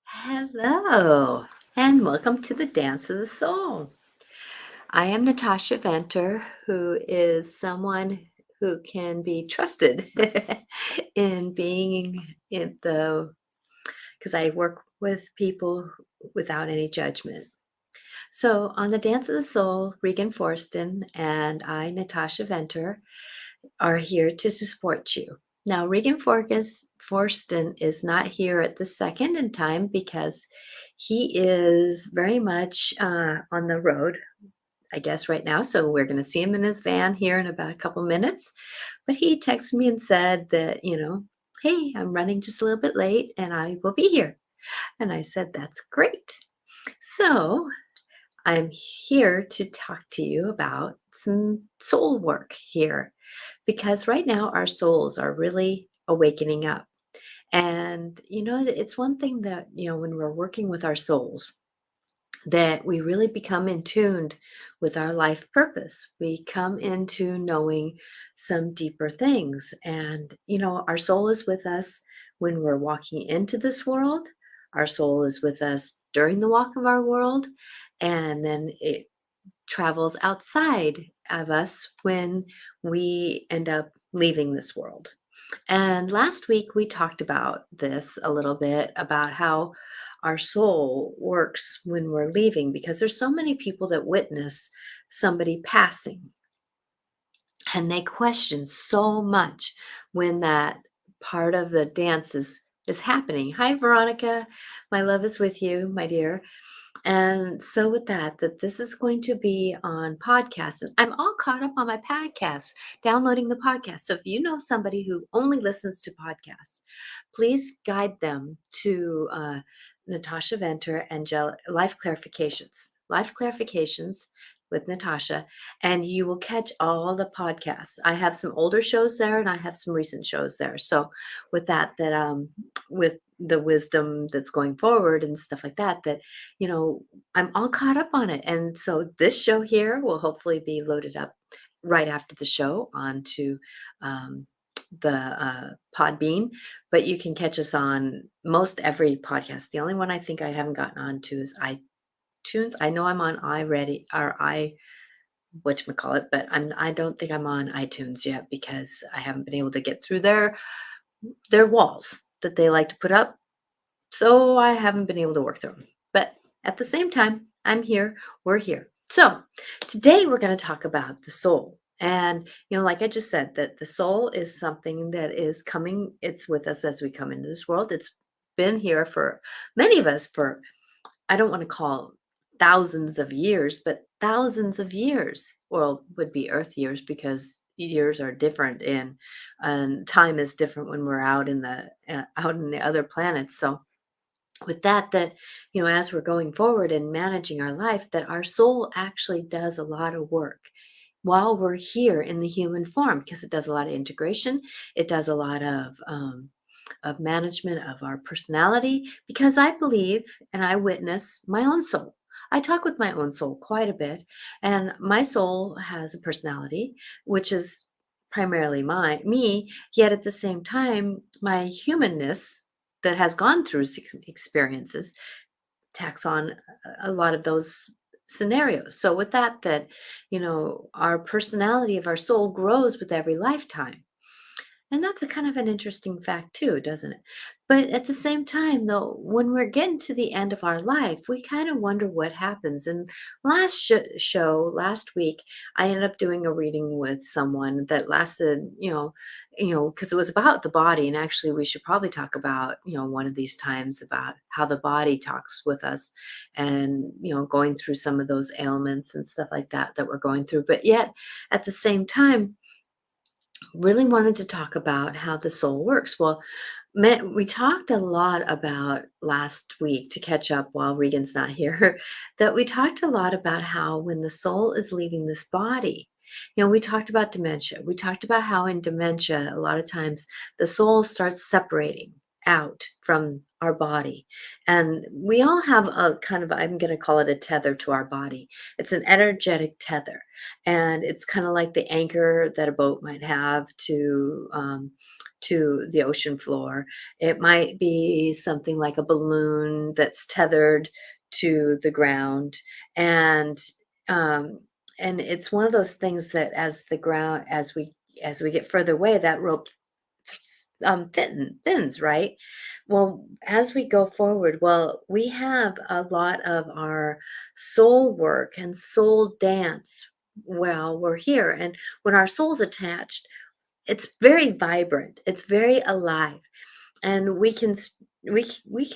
Hello, and welcome to the Dance of the Soul. I am Natasha Venter, who is someone who can be trusted in being in because I work with people without any judgment. So, on the Dance of the Soul, Regan Forston and I, Natasha Venter, are here to support you. Now, Forston is not here at the second in time because he is very much on the road, I guess, right now. So we're going to see him in his van here in about a couple minutes. But he texted me and said that, hey, I'm running just a little bit late and I will be here. And I said, that's great. So I'm here to talk to you about some soul work here because right now our souls are really awakening up. And, it's one thing that, when we're working with our souls, that we really become in tuned with our life purpose. We come into knowing some deeper things. And, our soul is with us when we're walking into this world. Our soul is with us during the walk of our world. And then it travels outside of us when we end up leaving this world. And last week we talked about this a little bit about how our soul works when we're leaving because there's so many people that witness somebody passing and they question so much when that part of the dance is happening. Hi Veronica, my love is with you, my dear. And so with that this is going to be on podcasts. And I'm all caught up on my podcasts, downloading the podcast. So if you know somebody who only listens to podcasts, please guide them to Natasha Venter and Life Clarifications. Life Clarifications with Natasha, and you will catch all the podcasts. I have some older shows there and I have some recent shows there. So with with the wisdom that's going forward and stuff like that, I'm all caught up on it. And so this show here will hopefully be loaded up right after the show onto um, the Podbean, but you can catch us on most every podcast. The only one I think I haven't gotten onto is iTunes. I know I'm on iReady or whatchamacallit, but I don't think I'm on iTunes yet because I haven't been able to get through their walls that they like to put up. So I haven't been able to work through them. But at the same time, I'm here, we're here. So today we're going to talk about the soul. And, like I just said, that the soul is something that is coming, it's with us as we come into this world. It's been here for many of us for, I don't want to call thousands of years, but thousands of years. Well, would be Earth years because years are different and time is different when we're out in the other planets. So with that, as we're going forward and managing our life, that our soul actually does a lot of work while we're here in the human form because it does a lot of integration. It does a lot of management of our personality because I believe and I witness my own soul. I talk with my own soul quite a bit, and my soul has a personality, which is primarily me, yet at the same time, my humanness that has gone through experiences tacks on a lot of those scenarios. So with that, our personality of our soul grows with every lifetime. And that's a kind of an interesting fact too, doesn't it? But at the same time, though, when we're getting to the end of our life, we kind of wonder what happens. And last week, I ended up doing a reading with someone that lasted, because it was about the body. And actually, we should probably talk about, one of these times about how the body talks with us and, going through some of those ailments and stuff like that we're going through. But yet, at the same time, really wanted to talk about how the soul works. Well, we talked a lot about last week to catch up while Regan's not here, that we talked a lot about how when the soul is leaving this body, we talked about dementia. We talked about how in dementia, a lot of times the soul starts separating out from our body. And we all have a kind of, I'm going to call it a tether to our body. It's an energetic tether. And it's kind of like the anchor that a boat might have to the ocean floor. It might be something like a balloon that's tethered to the ground. And um, and it's one of those things that as we get further away, that rope thins, right? Well, as we go forward, well, we have a lot of our soul work and soul dance while we're here. And when our soul's attached, it's very vibrant, it's very alive, and we can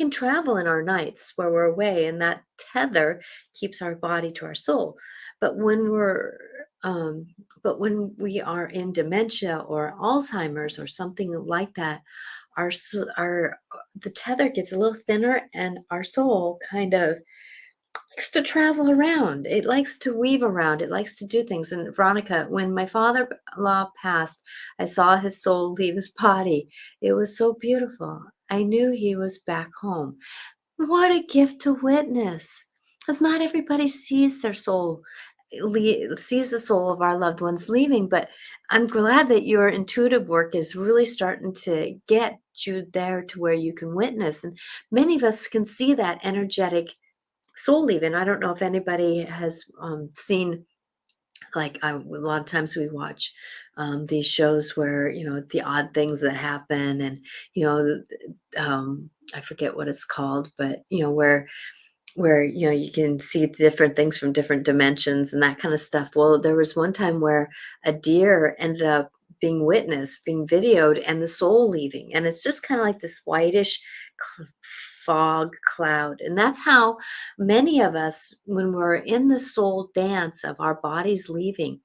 travel in our nights where we're away, and that tether keeps our body to our soul. But when we're um, but when we are in dementia or Alzheimer's or something like that, our the tether gets a little thinner, and our soul kind of likes to travel around. It likes to weave around. It likes to do things. And Veronica, when my father-in-law passed, I saw his soul leave his body. It was so beautiful. I knew he was back home. What a gift to witness. Because not everybody sees their soul, sees the soul of our loved ones leaving. But I'm glad that your intuitive work is really starting to get you there to where you can witness. And many of us can see that energetic soul leaving. I don't know if anybody has seen, like, a lot of times we watch these shows where, the odd things that happen, and I forget what it's called, but where you can see different things from different dimensions and that kind of stuff. Well, there was one time where a deer ended up being witnessed, being videoed, and the soul leaving, and it's just kind of like this whitish cl- fog cloud. And that's how many of us, when we're in the soul dance of our bodies leaving,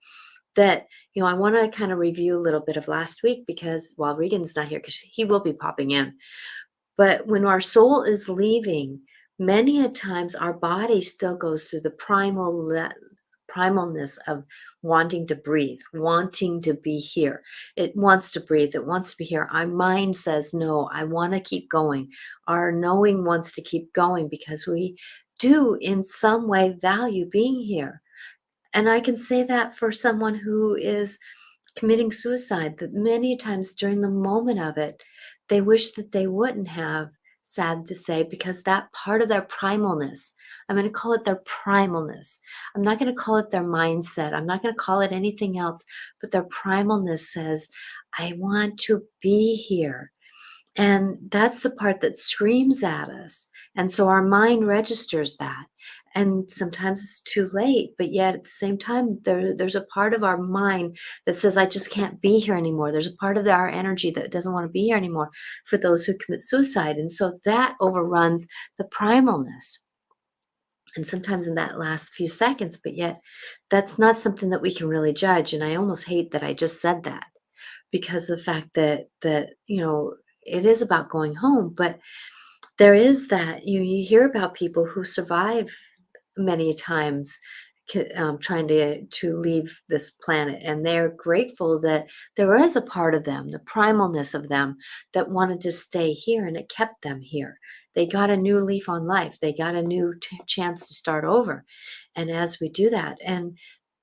that I want to kind of review a little bit of last week, because while Regan's not here, because he will be popping in, but when our soul is leaving, many a times our body still goes through the primalness of wanting to breathe, wanting to be here. It wants to breathe. It wants to be here. Our mind says, no, I want to keep going. Our knowing wants to keep going, because we do in some way value being here. And I can say that for someone who is committing suicide, that many times during the moment of it, they wish that they wouldn't have, sad to say, because that part of their primalness, I'm going to call it their primalness. I'm not going to call it their mindset. I'm not going to call it anything else, but their primalness says, I want to be here. And that's the part that screams at us. And so our mind registers that. And sometimes it's too late, but yet at the same time, there's a part of our mind that says, I just can't be here anymore. There's a part of our energy that doesn't want to be here anymore, for those who commit suicide. And so that overruns the primalness. And sometimes in that last few seconds, but yet that's not something that we can really judge. And I almost hate that I just said that, because the fact that it is about going home. But there is that you hear about people who survive many times, trying to leave this planet, and they're grateful that there is a part of them, the primalness of them, that wanted to stay here, and it kept them here. They got a new leaf on life. They got a new chance to start over. And as we do that, and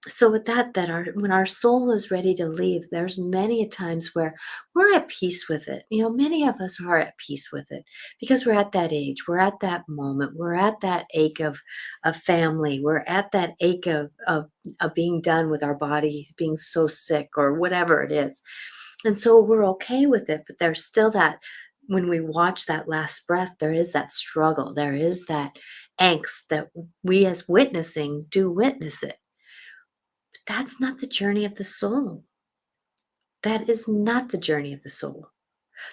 so with that our when our soul is ready to leave, there's many a times where we're at peace with it. Many of us are at peace with it, because we're at that age, we're at that moment, we're at that ache of family, we're at that ache of being done with our body being so sick or whatever it is. And so we're okay with it, but there's still that, when we watch that last breath, there is that struggle, there is that angst that we as witnessing do witness it. That's not the journey of the soul. That is not the journey of the soul.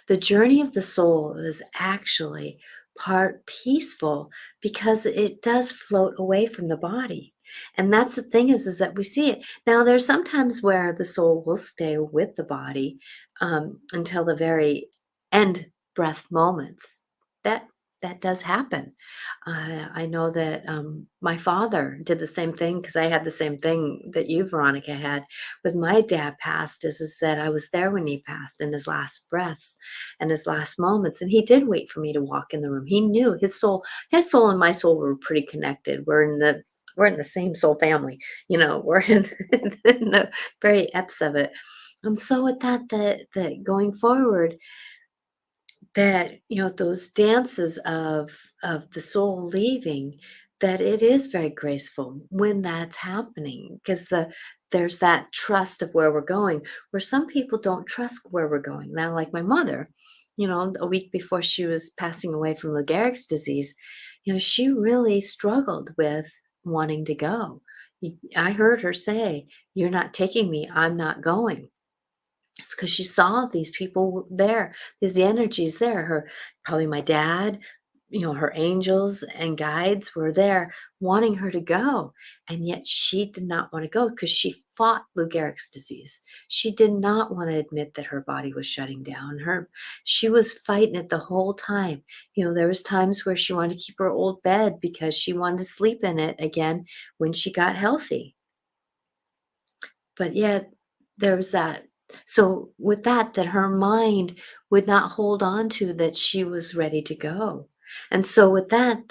The journey of the soul is actually part peaceful, because it does float away from the body. And that's the thing, is that we see it. Now, there's sometimes where the soul will stay with the body until the very end breath moments. That that does happen. I know that my father did the same thing, because I had the same thing that you, Veronica, had with my dad passed. Is that I was there when he passed, in his last breaths and his last moments, and he did wait for me to walk in the room. He knew his soul and my soul were pretty connected. We're in the same soul family. We're in, in the very eps of it. And so with that going forward, that, those dances of the soul leaving, that it is very graceful when that's happening, because there's that trust of where we're going, where some people don't trust where we're going. Now, like my mother, a week before she was passing away from Lou Gehrig's disease, she really struggled with wanting to go. I heard her say, "You're not taking me, I'm not going." It's because she saw these people there, these energies there. Probably my dad, her angels and guides were there wanting her to go. And yet she did not want to go because she fought Lou Gehrig's disease. She did not want to admit that her body was shutting down. She was fighting it the whole time. There was times where she wanted to keep her old bed because she wanted to sleep in it again when she got healthy. But yet there was that, so with that her mind would not hold on to that she was ready to go. And so with that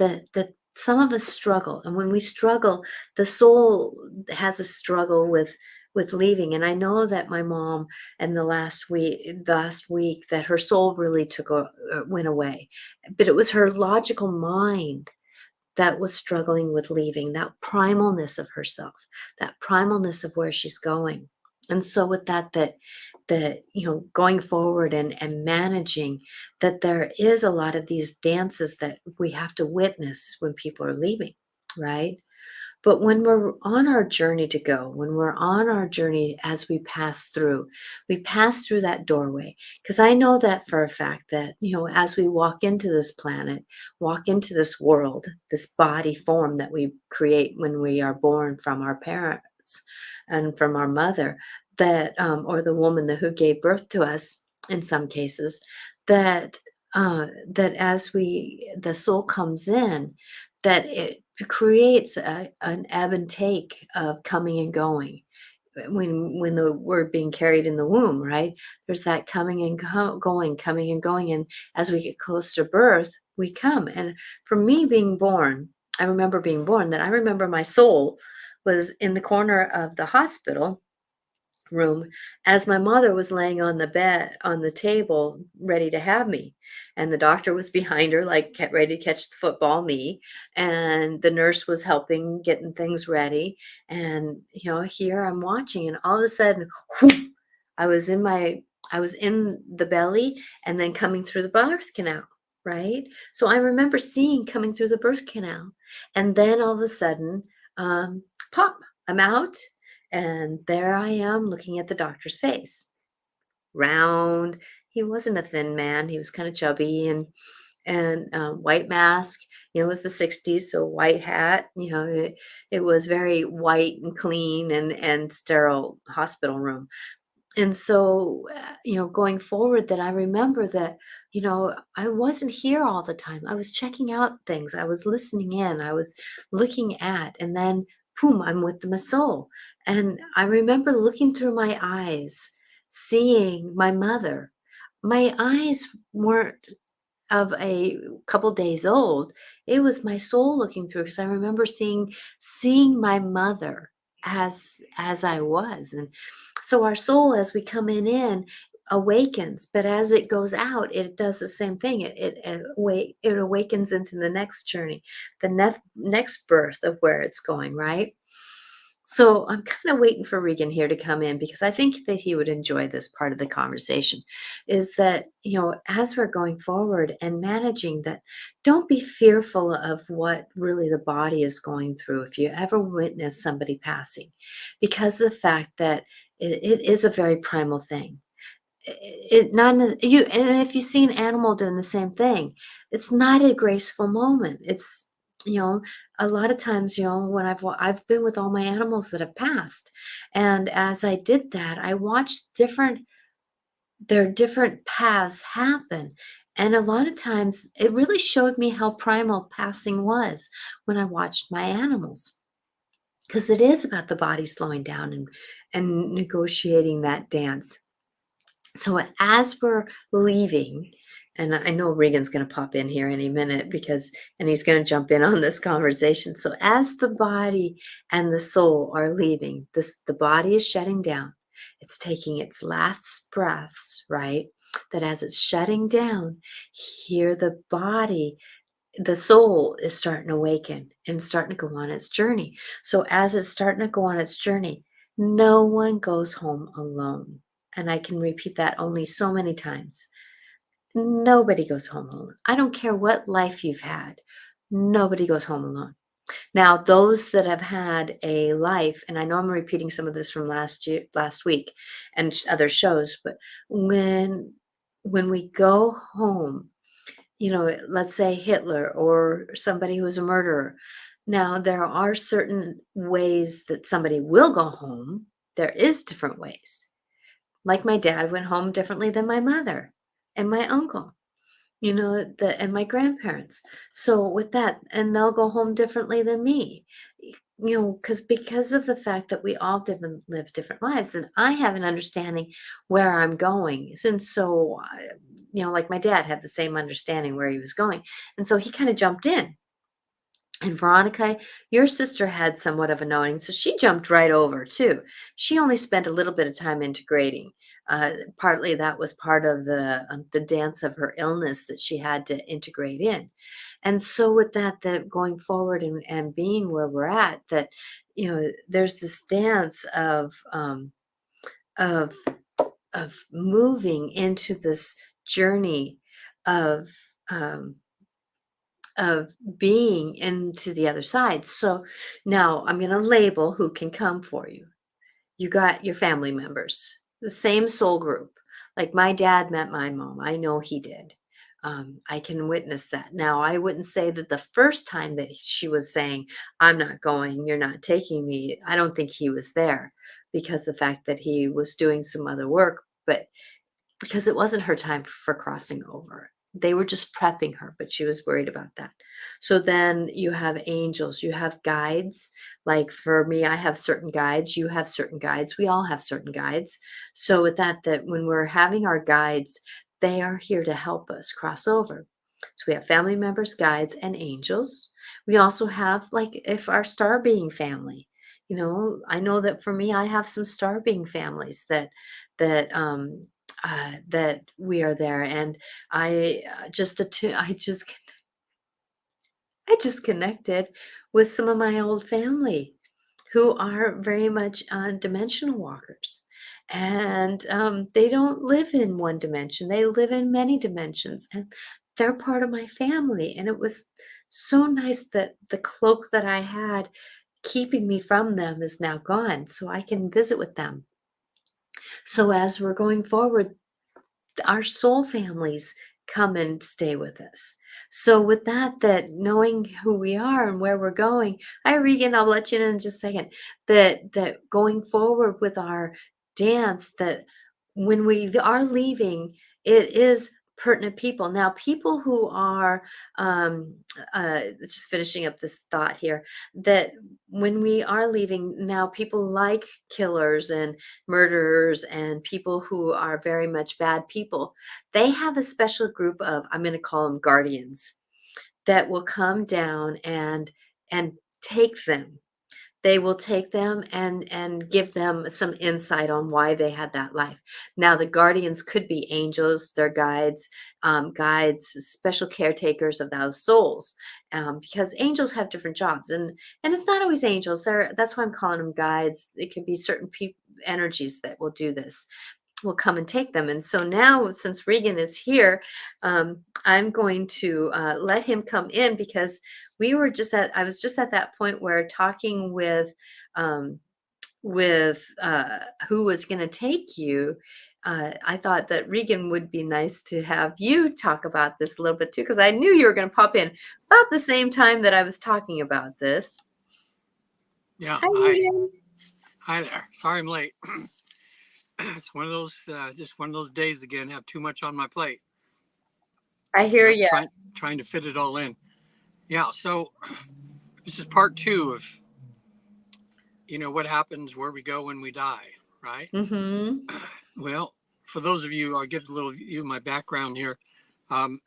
some of us struggle, and when we struggle, the soul has a struggle with leaving. And I know that my mom, and the last week that her soul really went away, but it was her logical mind that was struggling with leaving, that primalness of herself, that primalness of where she's going. And so with that going forward and managing, that there is a lot of these dances that we have to witness when people are leaving, right? But when we're on our journey to go, when we're on our journey as we pass through that doorway. Because I know that for a fact that, as we walk into this planet, walk into this world, this body form that we create when we are born from our parents and from our mother, or the woman who gave birth to us in some cases, that that as the soul comes in, that it creates an ebb and take of coming and going. When we're being carried in the womb, right? There's that coming and going, coming and going. And as we get close to birth, we come. And for me being born, I remember being born, that I remember my soul was in the corner of the hospital room as my mother was laying on the bed on the table ready to have me, and the doctor was behind her, like, kept ready to catch the football, me, and the nurse was helping getting things ready. And here I'm watching, and all of a sudden, whoop, i was in my I was in the belly, and then coming through the birth canal, right? So I remember seeing coming through the birth canal, and then all of a sudden, pop, I'm out, and there I am looking at the doctor's face. Round. He wasn't a thin man. He was kind of chubby, and white mask. It was the 60s, so white hat. It was very white and clean and sterile hospital room. And so, going forward, that I remember that, I wasn't here all the time. I was checking out things. I was listening in. I was looking at, and then, boom, I'm with my soul. And I remember looking through my eyes, seeing my mother. My eyes weren't of a couple days old. It was my soul looking through, because I remember seeing my mother as I was. And so our soul, as we come in, awakens, but as it goes out, it does the same thing. It awakens into the next journey, the next birth of where it's going, right? So I'm kind of waiting for Regan here to come in, because I think that he would enjoy this part of the conversation. Is that, as we're going forward and managing that, don't be fearful of what really the body is going through if you ever witness somebody passing, because of the fact that it is a very primal thing. It not you And if you see an animal doing the same thing, it's not a graceful moment. It's, you know a lot of times, when I've been with all my animals that have passed, and as I did that, I watched their different paths happen. And a lot of times it really showed me how primal passing was when I watched my animals, because it is about the body slowing down and negotiating that dance. So as we're leaving, and I know Regan's going to pop in here any minute, and he's going to jump in on this conversation. So as the body and the soul are leaving, the body is shutting down. It's taking its last breaths, right? That as it's shutting down, here the body, the soul is starting to awaken and starting to go on its journey. So as it's starting to go on its journey, no one goes home alone. And I can repeat that only so many times. Nobody goes home alone. I don't care what life you've had. Nobody goes home alone. Now, those that have had a life, and I know I'm repeating some of this from last week, and other shows, but when we go home, let's say Hitler or somebody who was a murderer. Now, there are certain ways that somebody will go home. There is different ways. Like my dad went home differently than my mother and my uncle, and my grandparents. So with that, and they'll go home differently than me. Because of the fact that we all live different lives, and I have an understanding where I'm going. And so, like my dad had the same understanding where he was going. And so he kind of jumped in. And Veronica, your sister had somewhat of a knowing, so she jumped right over too. She only spent a little bit of time integrating. Partly that was part of the dance of her illness that she had to integrate in. And so with that going forward and being where we're at, that there's this dance of moving into this journey of um, of being into the other side. So now I'm going to label who can come for you. You got your family members, the same soul group. Like my dad met my mom. I know he did. I can witness that. Now, I wouldn't say that the first time that she was saying, I'm not going, you're not taking me, I don't think he was there because the fact that he was doing some other work, but because it wasn't her time for crossing over. They were just prepping her, but she was worried about that. So then you have angels, you have guides. Like for me, I have certain guides, you have certain guides, we all have certain guides. So with that when we're having our guides, they are here to help us cross over. So we have family members, guides, and angels. We also have, like, if our star being family, I know that for me, I have some star being families that we are there. And I just connected with some of my old family who are very much dimensional walkers. And they don't live in one dimension, they live in many dimensions. And they're part of my family. And it was so nice that the cloak that I had keeping me from them is now gone, so I can visit with them. So as we're going forward, our soul families come and stay with us. So with that knowing who we are and where we're going, hi Regan, I'll let you in just a second. That going forward with our dance, that when we are leaving, it is pertinent people. Now, people who are just finishing up this thought here, that when we are leaving now, people like killers and murderers and people who are very much bad people, they have a special group of, I'm going to call them guardians, that will come down and take them. They will take them and give them some insight on why they had that life. Now, the guardians could be angels, their guides, special caretakers of those souls, because angels have different jobs, and it's not always angels. That's why I'm calling them guides. It could be certain energies that will do this, will come and take them. And so now, since Regan is here, I'm going to let him come in, because I was just at that point where talking um, with who was going to take you. I thought that Regan would be nice to have you talk about this a little bit too, because I knew you were going to pop in about the same time that I was talking about this. Yeah, Hi, hi. Regan. Hi there. Sorry I'm late. It's one of those, just one of those days again. Have too much on my plate. I hear you. Trying to fit it all in. Yeah. So this is part two of what happens where we go when we die, right? Mm-hmm. Well, for those of you, I'll give a little view of my background here. Um,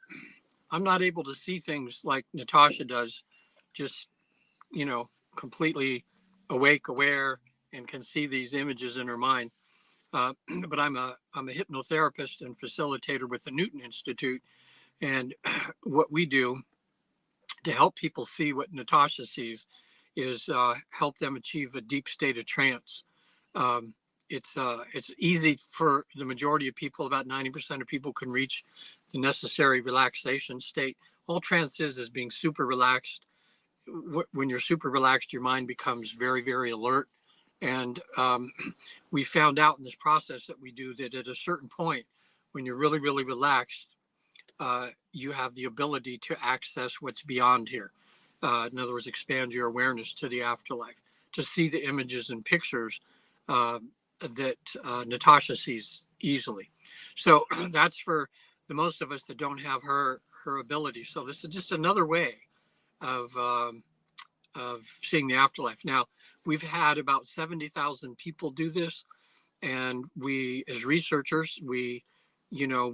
I'm not able to see things like Natasha does, just you know, completely awake, aware, and can see these images in her mind. but I'm a hypnotherapist and facilitator with the Newton Institute. And what we do to help people see what Natasha sees is help them achieve a deep state of trance. Um, it's easy for the majority of people. About 90% of people can reach the necessary relaxation state. All trance is being super relaxed. When you're super relaxed, your mind becomes very, very alert. And we found out in this process that we do that at a certain point, when you're really, really relaxed, you have the ability to access what's beyond here. In other words, expand your awareness to the afterlife, to see the images and pictures that Natasha sees easily. So that's for the most of us that don't have her ability. So this is just another way of seeing the afterlife. Now, we've had about 70,000 people do this, and we, as researchers, you know,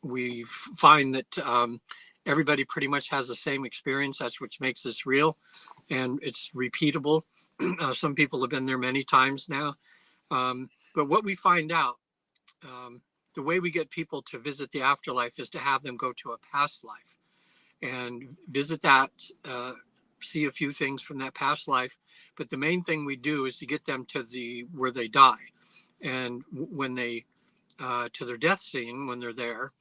we find that everybody pretty much has the same experience. That's what makes this real, and it's repeatable. Some people have been there many times now. But what we find out, the way we get people to visit the afterlife is to have them go to a past life and visit that, see a few things from that past life. But the main thing we do is to get them to where they die. And when they, to their death scene, when they're there,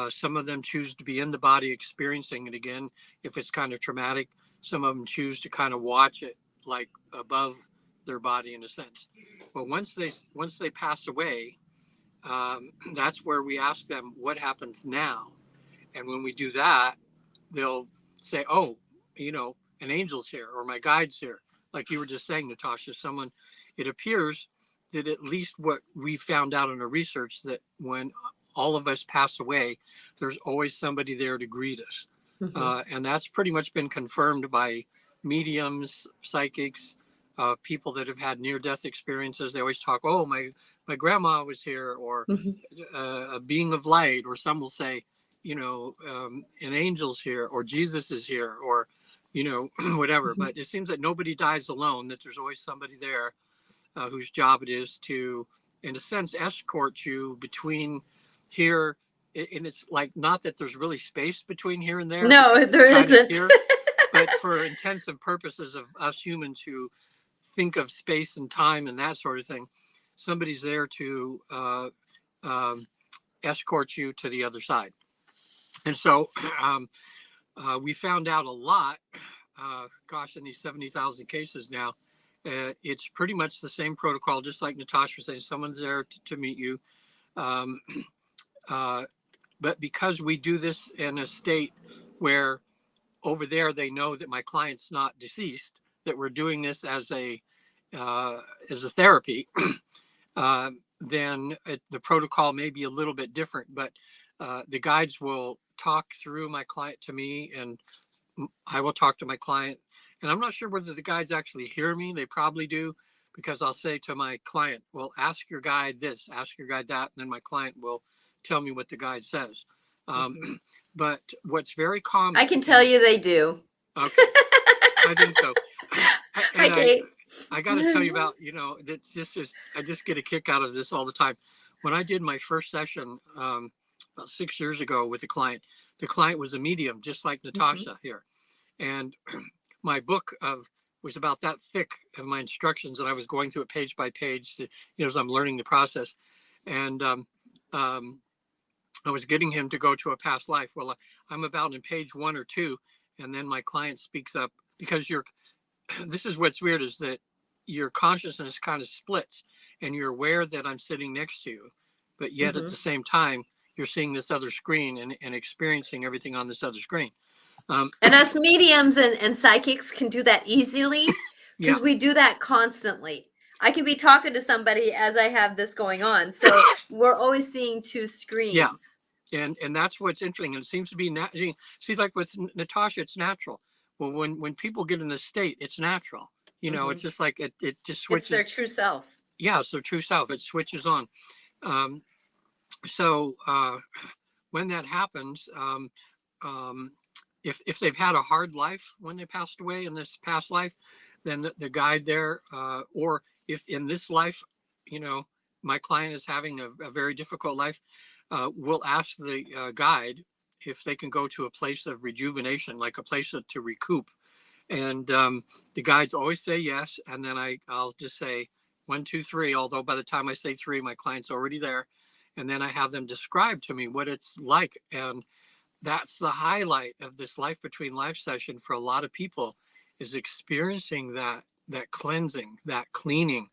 some of them choose to be in the body experiencing it again if it's kind of traumatic. Some of them choose to kind of watch it like above their body in a sense. But once they pass away, that's where we ask them what happens now. And when we do that, they'll say, "Oh, an angel's here, or my guide's here." Like you were just saying, Natasha, it appears that at least what we found out in our research, that when all of us pass away, there's always somebody there to greet us. Mm-hmm. And that's pretty much been confirmed by mediums, psychics, people that have had near-death experiences. They always talk, "Oh, my grandma was here," or a being of light, or some will say, an angel's here, or Jesus is here, or, whatever. Mm-hmm. But it seems that nobody dies alone, that there's always somebody there whose job it is to, in a sense, escort you between here. And it's like, not that there's really space between here and there. No, there isn't. Here, but for intensive purposes of us humans who think of space and time and that sort of thing, somebody's there to escort you to the other side. And so we found out a lot, in these 70,000 cases now. It's pretty much the same protocol, just like Natasha was saying. Someone's there to meet you. But because we do this in a state where over there they know that my client's not deceased, that we're doing this as a therapy, then the protocol may be a little bit different. But the guides will talk through my client to me, and I will talk to my client. And I'm not sure whether the guides actually hear me. They probably do, because I'll say to my client, "Well, ask your guide this, ask your guide that," and then my client will tell me what the guide says. Mm-hmm. But what's very common, I can tell you they do. Okay, I think so. Hi, Kate. I got to tell you about, I just get a kick out of this all the time. When I did my first session about 6 years ago with a client, the client was a medium, just like Natasha here. And my book was about that thick of my instructions, and I was going through it page by page, as I'm learning the process. And I was getting him to go to a past life. Well, I'm about in page 1 or 2, and then my client speaks up, because this is what's weird, is that your consciousness kind of splits, and you're aware that I'm sitting next to you, but yet at the same time, you're seeing this other screen and experiencing everything on this other screen. And us mediums and psychics can do that easily, because we do that constantly. I can be talking to somebody as I have this going on. So we're always seeing two screens. Yeah. And that's what's interesting. And it seems to be, see, like with Natasha, it's natural. Well, when people get in this state, it's natural. It's just like it just switches. It's their true self. Yeah, it's their true self. It switches on. So when that happens, if they've had a hard life when they passed away in this past life, then the guide there, or if in this life, my client is having a very difficult life, we'll ask the guide if they can go to a place of rejuvenation, like a place to recoup. And the guides always say yes. And then I'll just say 1, 2, 3. Although by the time I say 3, my client's already there. And then I have them describe to me what it's like. And that's the highlight of this life between life session for a lot of people, is experiencing that cleansing, that cleaning.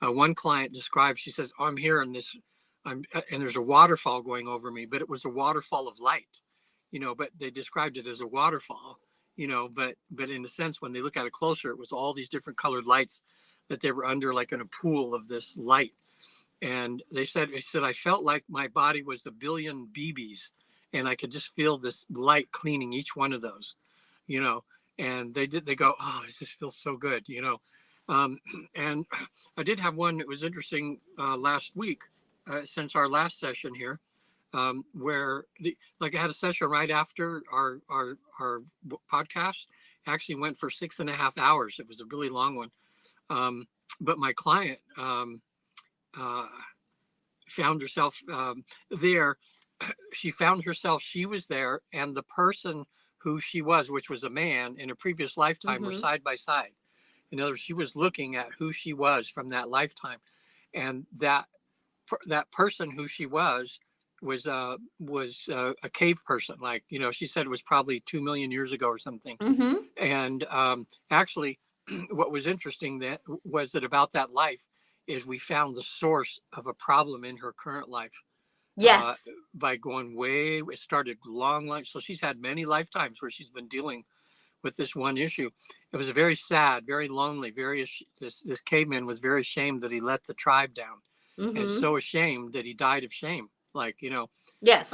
One client described, she says, oh, I'm here in this, and there's a waterfall going over me, but it was a waterfall of light, but they described it as a waterfall, but in a sense, when they look at it closer, it was all these different colored lights that they were under, like in a pool of this light. And they said, I felt like my body was a billion BBs, and I could just feel this light cleaning each one of those, and they go, oh, this just feels so good, and I did have one that was interesting last week, since our last session here, where I had a session right after our podcast. Actually went for 6.5 hours. It was a really long one, but my client found herself there. She was there, and the person who she was, which was a man in a previous lifetime, were side by side. In other words, she was looking at who she was from that lifetime, and that person who she was a cave person. Like, she said it was probably 2 million years ago or something. And actually, what was interesting that about that life is we found the source of a problem in her current life. Yes. By going it started long life. So she's had many lifetimes where she's been dealing with this one issue. It was very sad, very lonely, this caveman was very ashamed that he let the tribe down, and so ashamed that he died of shame. Yes.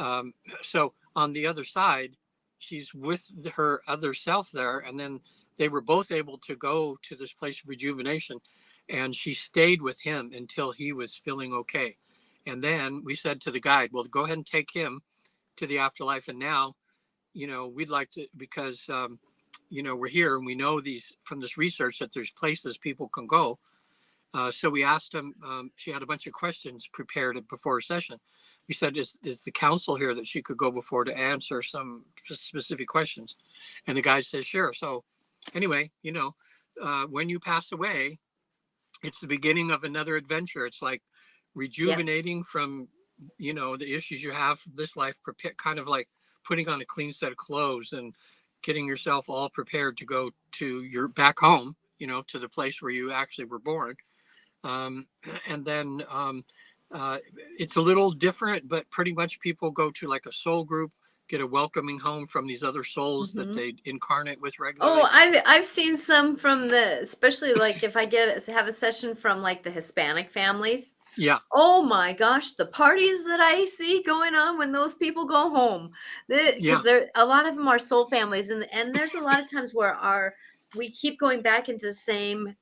So on the other side, she's with her other self there, and then they were both able to go to this place of rejuvenation, and she stayed with him until he was feeling okay. And then we said to the guide, well, go ahead and take him to the afterlife. And now, we'd like to, because we're here and we know from this research that there's places people can go. So we asked him, she had a bunch of questions prepared before a session. We said, is the council here that she could go before to answer some specific questions? And the guy says, sure. So anyway, when you pass away, it's the beginning of another adventure. It's like rejuvenating from, the issues you have this life, kind of like putting on a clean set of clothes and getting yourself all prepared to go to your back home, to the place where you actually were born. And then it's a little different, but pretty much people go to like a soul group, get a welcoming home from these other souls that they incarnate with regularly. Oh, I've seen some from especially like if I have a session from like the Hispanic families. Yeah. Oh my gosh, the parties that I see going on when those people go home, because a lot of them are soul families, and there's a lot of times where we keep going back into the same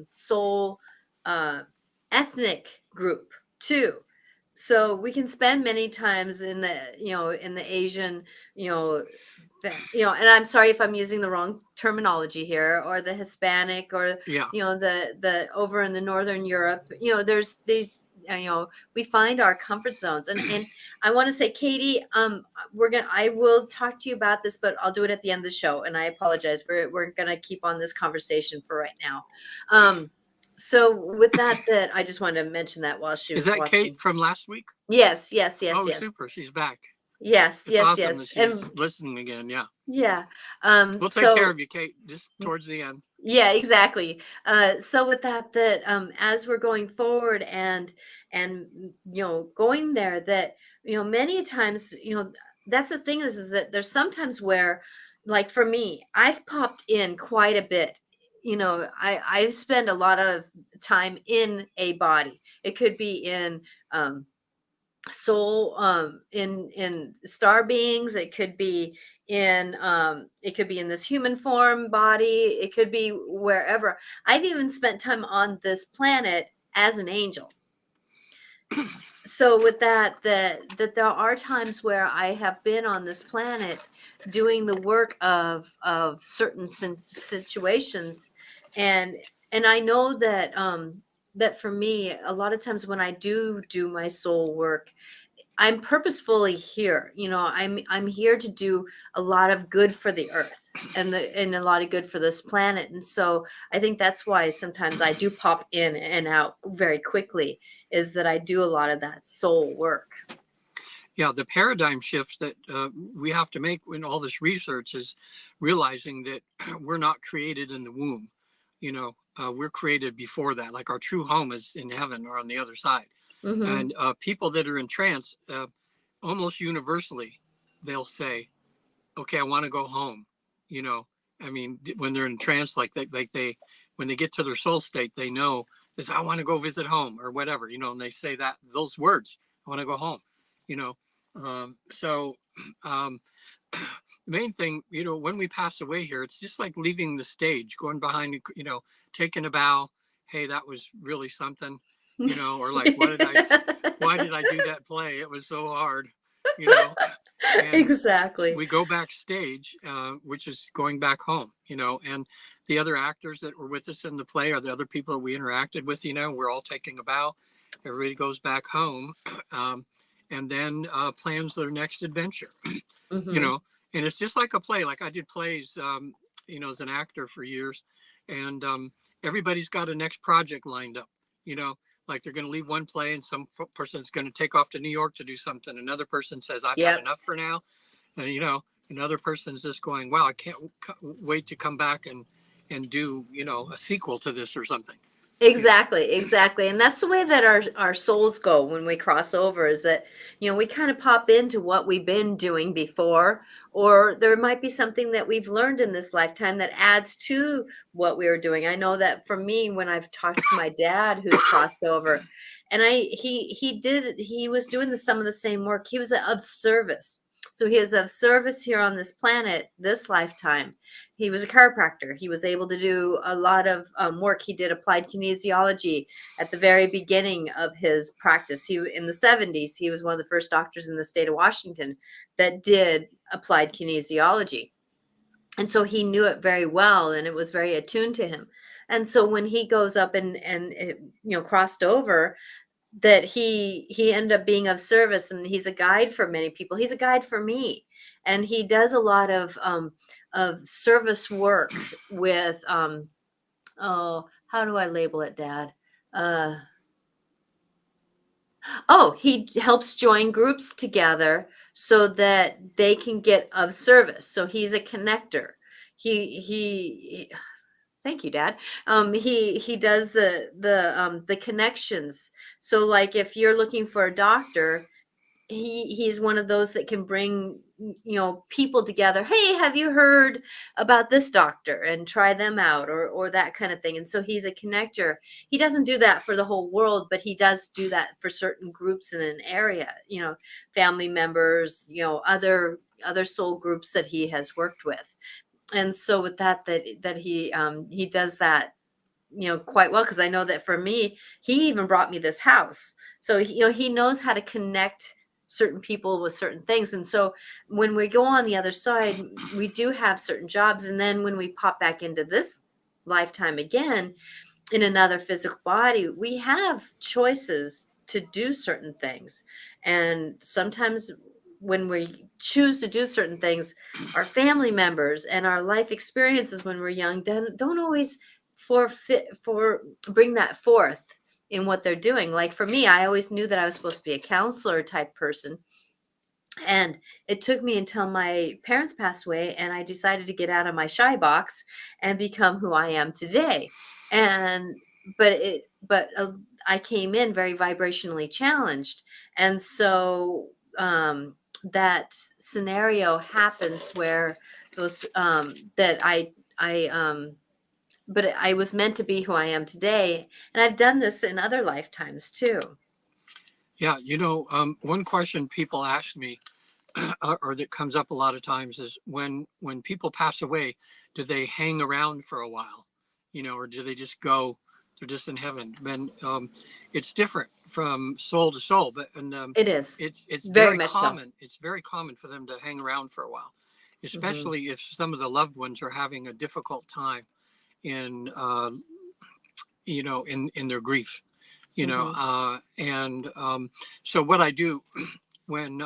soul ethnic group too. So we can spend many times in the Asian, and I'm sorry if I'm using the wrong terminology here, or the Hispanic, or the over in the Northern Europe. There's these. We find our comfort zones, and I want to say, Katie, I will talk to you about this, but I'll do it at the end of the show. And I apologize. We're gonna keep on this conversation for right now. So with that, I just wanted to mention that while she was watching. Is that Kate from last week? Yes. Oh, super. She's back. Yes, it's awesome yes. That she's listening again. Yeah. Yeah. We'll take care of you, Kate, just towards the end. Yeah, exactly. So with that, as we're going forward and going there, that many times, that's the thing is that there's sometimes where, like for me, I've popped in quite a bit. I spend a lot of time in a body. It could be in soul, in star beings. It could be in this human form body. It could be wherever. I've even spent time on this planet as an angel. So with that there are times where I have been on this planet doing the work of certain situations, and I know that that for me, a lot of times when I do my soul work, I'm purposefully here. I'm here to do a lot of good for the earth and a lot of good for this planet. And so I think that's why sometimes I do pop in and out very quickly, is that I do a lot of that soul work. Yeah, the paradigm shifts that we have to make in all this research is realizing that we're not created in the womb. We're created before that. Like our true home is in heaven or on the other side. Mhm. And people that are in trance, almost universally, they'll say, "Okay, I want to go home." You know, I mean, when they're in trance, when they get to their soul state, they know this. I want to go visit home or whatever. And they say those words. I want to go home. You know, so um, the main thing, when we pass away here, it's just like leaving the stage, going behind, taking a bow. Hey, that was really something. Or like, why did I do that play? It was so hard. You know, and Exactly. we go backstage, which is going back home, and the other actors that were with us in the play are the other people that we interacted with, we're all taking a bow. Everybody goes back home, and then plans their next adventure, you Mhm. know, and it's just like a play. Like I did plays, as an actor for years, and everybody's got a next project lined up, you know, like they're going to leave one play and some person's going to take off to New York to do something. Another person says, I've had Yep. enough for now. And, another person's just going, wow, I can't wait to come back and do, a sequel to this or something, you know. Exactly, exactly, and that's the way that our souls go when we cross over, is that, we kinda pop into what we've been doing before, or there might be something that we've learned in this lifetime that adds to what we were doing. I know that for me, when I've talked to my dad who's crossed over, and he was doing some of the same work. He was of service. So he is of service here on this planet, this lifetime. He was a chiropractor. He was able to do a lot of work. He did applied kinesiology at the very beginning of his practice. In the 70s, he was one of the first doctors in the state of Washington that did applied kinesiology. And so he knew it very well, and it was very attuned to him. And so when he goes up and crossed over, that he ended up being of service, and he's a guide for many people. He's a guide for me, and he does a lot of service work with oh, how do I label it, Dad? Uh, oh, he helps join groups together so that they can get of service. So he's a connector. He Thank you, Dad. He does the connections. So like if you're looking for a doctor, he's one of those that can bring people together. Hey, have you heard about this doctor, and try them out, or that kind of thing. And so he's a connector. He doesn't do that for the whole world, but he does do that for certain groups in an area, family members, other soul groups that he has worked with. And so with that he does that quite well, because I know that for me, he even brought me this house. So he knows how to connect certain people with certain things. And so when we go on the other side, we do have certain jobs, and then when we pop back into this lifetime again in another physical body, we have choices to do certain things. And sometimes when we choose to do certain things, our family members and our life experiences when we're young don't always bring that forth in what they're doing. Like for me, I always knew that I was supposed to be a counselor type person, and it took me until my parents passed away and I decided to get out of my shy box and become who I am today. And but I came in very vibrationally challenged. And so that scenario happens where those that I but I was meant to be who I am today. And I've done this in other lifetimes too. Yeah, one question people ask me, or that comes up a lot of times, is when people pass away, do they hang around for a while, or do they just go? They're just in heaven. And it's different from soul to soul, but It is it's very very much so. common. It's very common for them to hang around for a while, Hmm. especially if some of the loved ones are having a difficult time in in their grief, Mhm. and so what I do when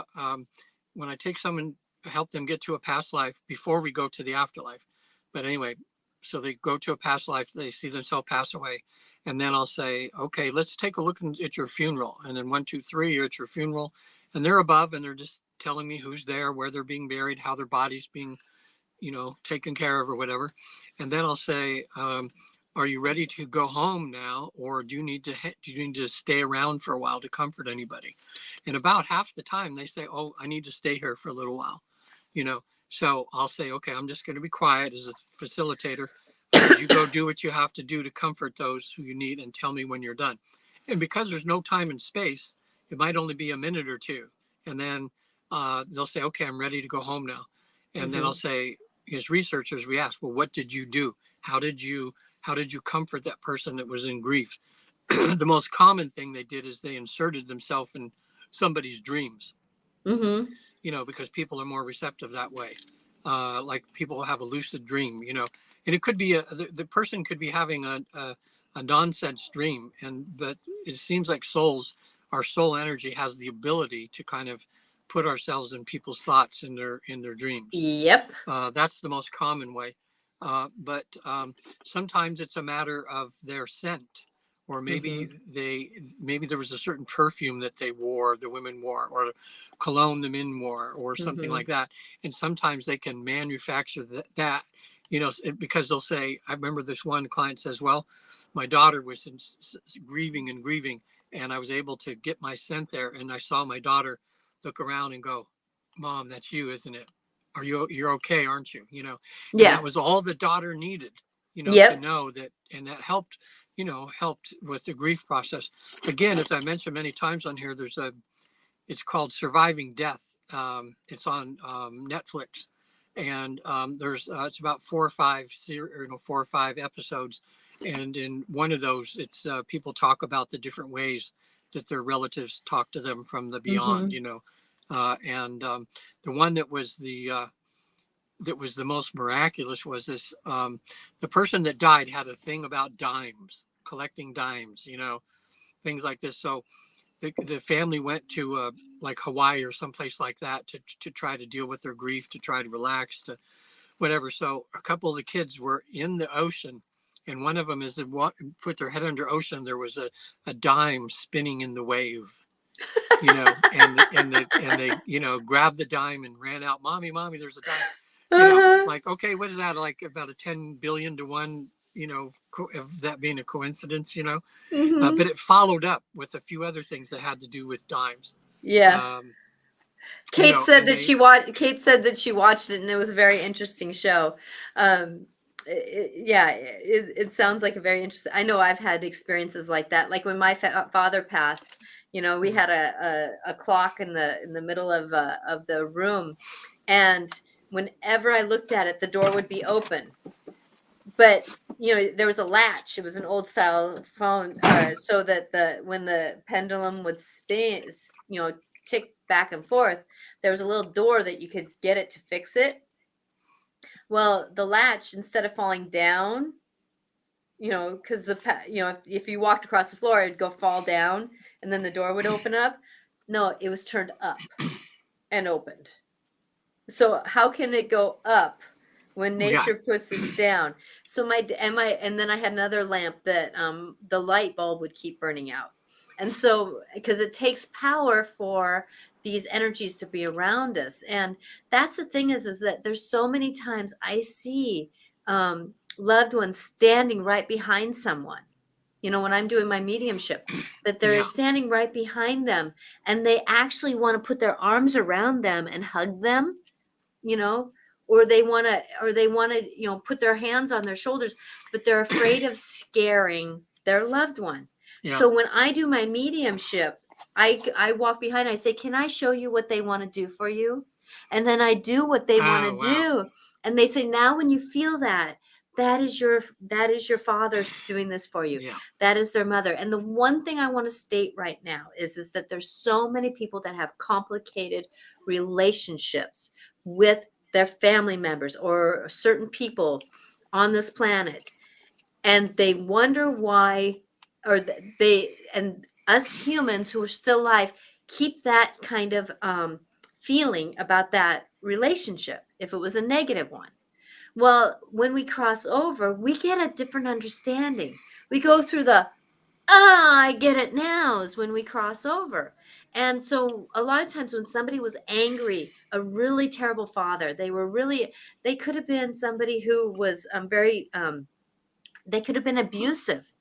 I take someone, help them get to a past life before we go to the afterlife. But anyway, so they go to a past life, they see themselves pass away, and then I'll say, okay, let's take a look at your funeral. And then 1, 2, 3, you're at your funeral, and they're above, and they're just telling me who's there, where they're being buried, how their body's being, taken care of or whatever. And then I'll say, are you ready to go home now, or do you need to stay around for a while to comfort anybody? And about half the time they say, oh, I need to stay here for a little while, you know. So I'll say, okay, I'm just going to be quiet as a facilitator. You go do what you have to do to comfort those who you need, and tell me when you're done. And because there's no time and space, it might only be a minute or two. And then they'll say, okay, I'm ready to go home now. And then I'll Mhm. say, as researchers, we ask, well, what did you do? How did you comfort that person that was in grief? The most common thing they did is they inserted themselves in somebody's dreams, Mhm. because people are more receptive that way. Like people have a lucid dream, and it could be the person could be having a nonsense dream, but it seems like our soul energy has the ability to kind of put ourselves in people's thoughts in their dreams. Yep. That's the most common way. But sometimes it's a matter of their scent, or Mhm. maybe there was a certain perfume that they wore, the women wore, or cologne the men wore, or something Mhm. like that. And sometimes they can manufacture that, because they'll say, I remember this one client says, well, my daughter was grieving and grieving, and I was able to get my scent there, and I saw my daughter look around and go, Mom, that's you, isn't it? You're okay, aren't you? And that Yeah. was all the daughter needed, to Yep. know that, and that helped with the grief process. Again, as I mentioned many times on here, it's called Surviving Death. It's on Netflix, and it's about 4 or 5 episodes, and in one of those, it's people talk about the different ways that their relatives talk to them from the beyond, Mhm. and the one that was the most miraculous was this, the person that died had a thing about dimes, collecting dimes, things like this. So the family went to like Hawaii or someplace like that to try to deal with their grief, to try to relax, to whatever. So a couple of the kids were in the ocean, and one of them, as they put their head under ocean, there was a dime spinning in the wave, and they grabbed the dime and ran out. Mommy, there's a dime. Uh-huh. Like, okay, what is that, like about a 10 billion to one, of that being a coincidence, but Mhm. it followed up with a few other things that had to do with dimes. Yeah. um Kate said and that they she watched it and it was a very interesting show. Um, yeah, it sounds like a very interesting. I know I've had experiences like that. Like when my father passed, we mm, had a clock in the middle of the room, and whenever I looked at it, the door would be open, but there was a latch. It was an old style phone, so that the when the pendulum would spin, tick back and forth, there was a little door that you could get it to fix it. Well, the latch, instead of falling down, because if you walked across the floor, it'd go fall down, and then the door would open up. No, it was turned up and opened. So how can it go up when yeah, nature puts it down? So and then I had another lamp that the light bulb would keep burning out. And so because it takes power for these energies to be around us. And that's the thing is that there's so many times I see loved ones standing right behind someone. When I'm doing my mediumship, that they're yeah, standing right behind them and they actually want to put their arms around them and hug them, you know, or they want to, put their hands on their shoulders, but they're afraid of scaring their loved one. yeah. So when I do my mediumship, I walk behind, I say, "Can I show you what they want to do for you?" And then I do what they want to Oh, wow. do. And they say, "Now when you feel that, that is your father doing this for you. Yeah, That is their mother." And the one thing I want to state right now is that there's so many people that have complicated relationships with their family members or certain people on this planet. and they wonder why, or they, and us humans who are still alive keep that kind of feeling about that relationship if it was a negative one. Well, when we cross over, we get a different understanding. We go through the, I get it now, is when we cross over. And so a lot of times when somebody was angry, a really terrible father, they could have been somebody who was they could have been abusive.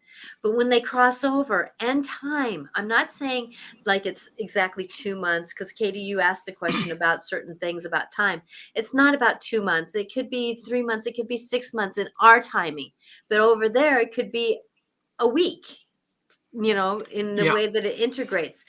But when they cross over and time, I'm not saying like it's exactly 2 months, because Katie, you asked a question about certain things about time. It's not about 2 months. It could be 3 months. It could be 6 months in our timing. But over there, it could be a week, in the Yeah. way that it integrates.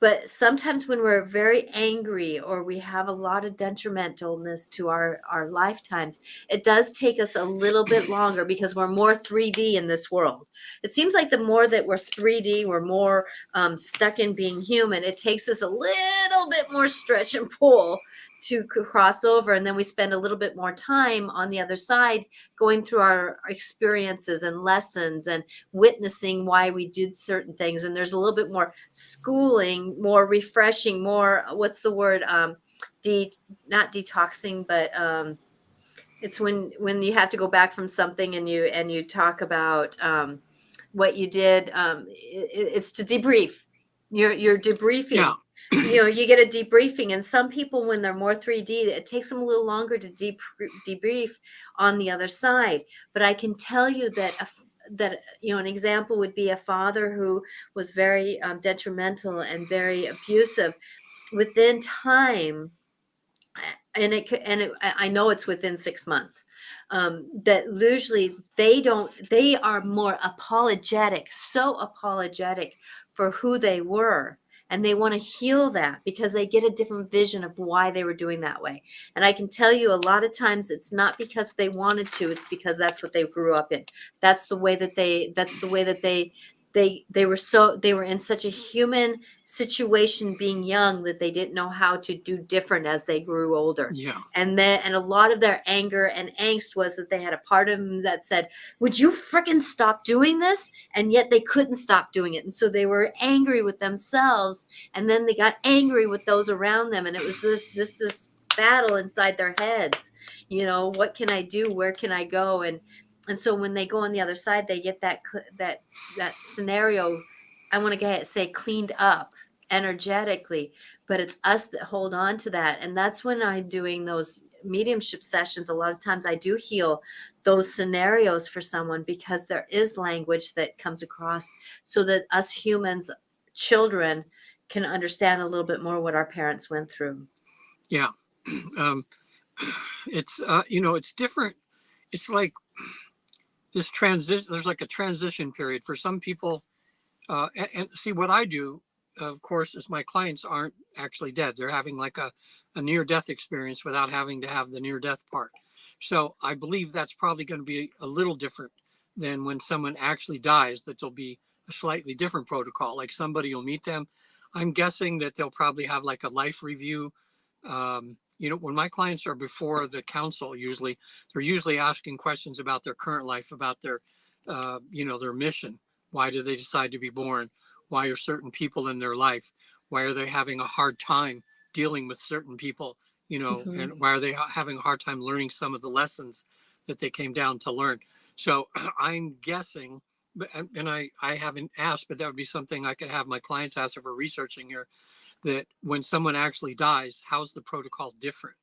But sometimes when we're very angry or we have a lot of detrimentalness to our lifetimes, it does take us a little bit longer because we're more 3D in this world. It seems like the more that we're 3D, we're more stuck in being human. It takes us a little bit more stretch and pull to cross over, and then we spend a little bit more time on the other side going through our experiences and lessons and witnessing why we did certain things. And there's a little bit more schooling, more refreshing, more, what's the word, de not detoxing, but it's when you have to go back from something and you talk about what you did. It's to debrief. You're Yeah. debriefing. You get a debriefing, and some people, when they're more 3D, it takes them a little longer to debrief on the other side. But I can tell you that an example would be a father who was very detrimental and very abusive. Within time, and I know it's within 6 months, that usually they are more apologetic, so apologetic for who they were, and they want to heal that because they get a different vision of why they were doing that way. And I can tell you a lot of times it's not because they wanted to, it's because that's what they grew up in. That's the way that they were in such a human situation being young that they didn't know how to do different as they grew older. Yeah. And a lot of their anger and angst was that they had a part of them that said, would you freaking stop doing this? And yet they couldn't stop doing it. And so they were angry with themselves, and then they got angry with those around them. And it was this battle inside their heads. What can I do? Where can I go? And so when they go on the other side, they get that scenario, I want to say, cleaned up energetically. But it's us that hold on to that. And that's when I'm doing those mediumship sessions. A lot of times I do heal those scenarios for someone because there is language that comes across so that us humans, children, can understand a little bit more what our parents went through. Yeah. Um, it's it's different. It's like this transition. There's like a transition period for some people. And see what I do, of course, is my clients aren't actually dead. They're having like a near death experience without having to have the near death part. So I believe that's probably going to be a little different than when someone actually dies, that there'll be a slightly different protocol. Like somebody will meet them. I'm guessing that they'll probably have like a life review. When my clients are before the council, they're usually asking questions about their current life, about their mission. Why do they decide to be born? Why are certain people in their life? Why are they having a hard time dealing with certain people? Mm-hmm. And why are they having a hard time learning some of the lessons that they came down to learn? So I'm guessing, and I haven't asked, but that would be something I could have my clients ask if we're researching here, that when someone actually dies, how's the protocol different?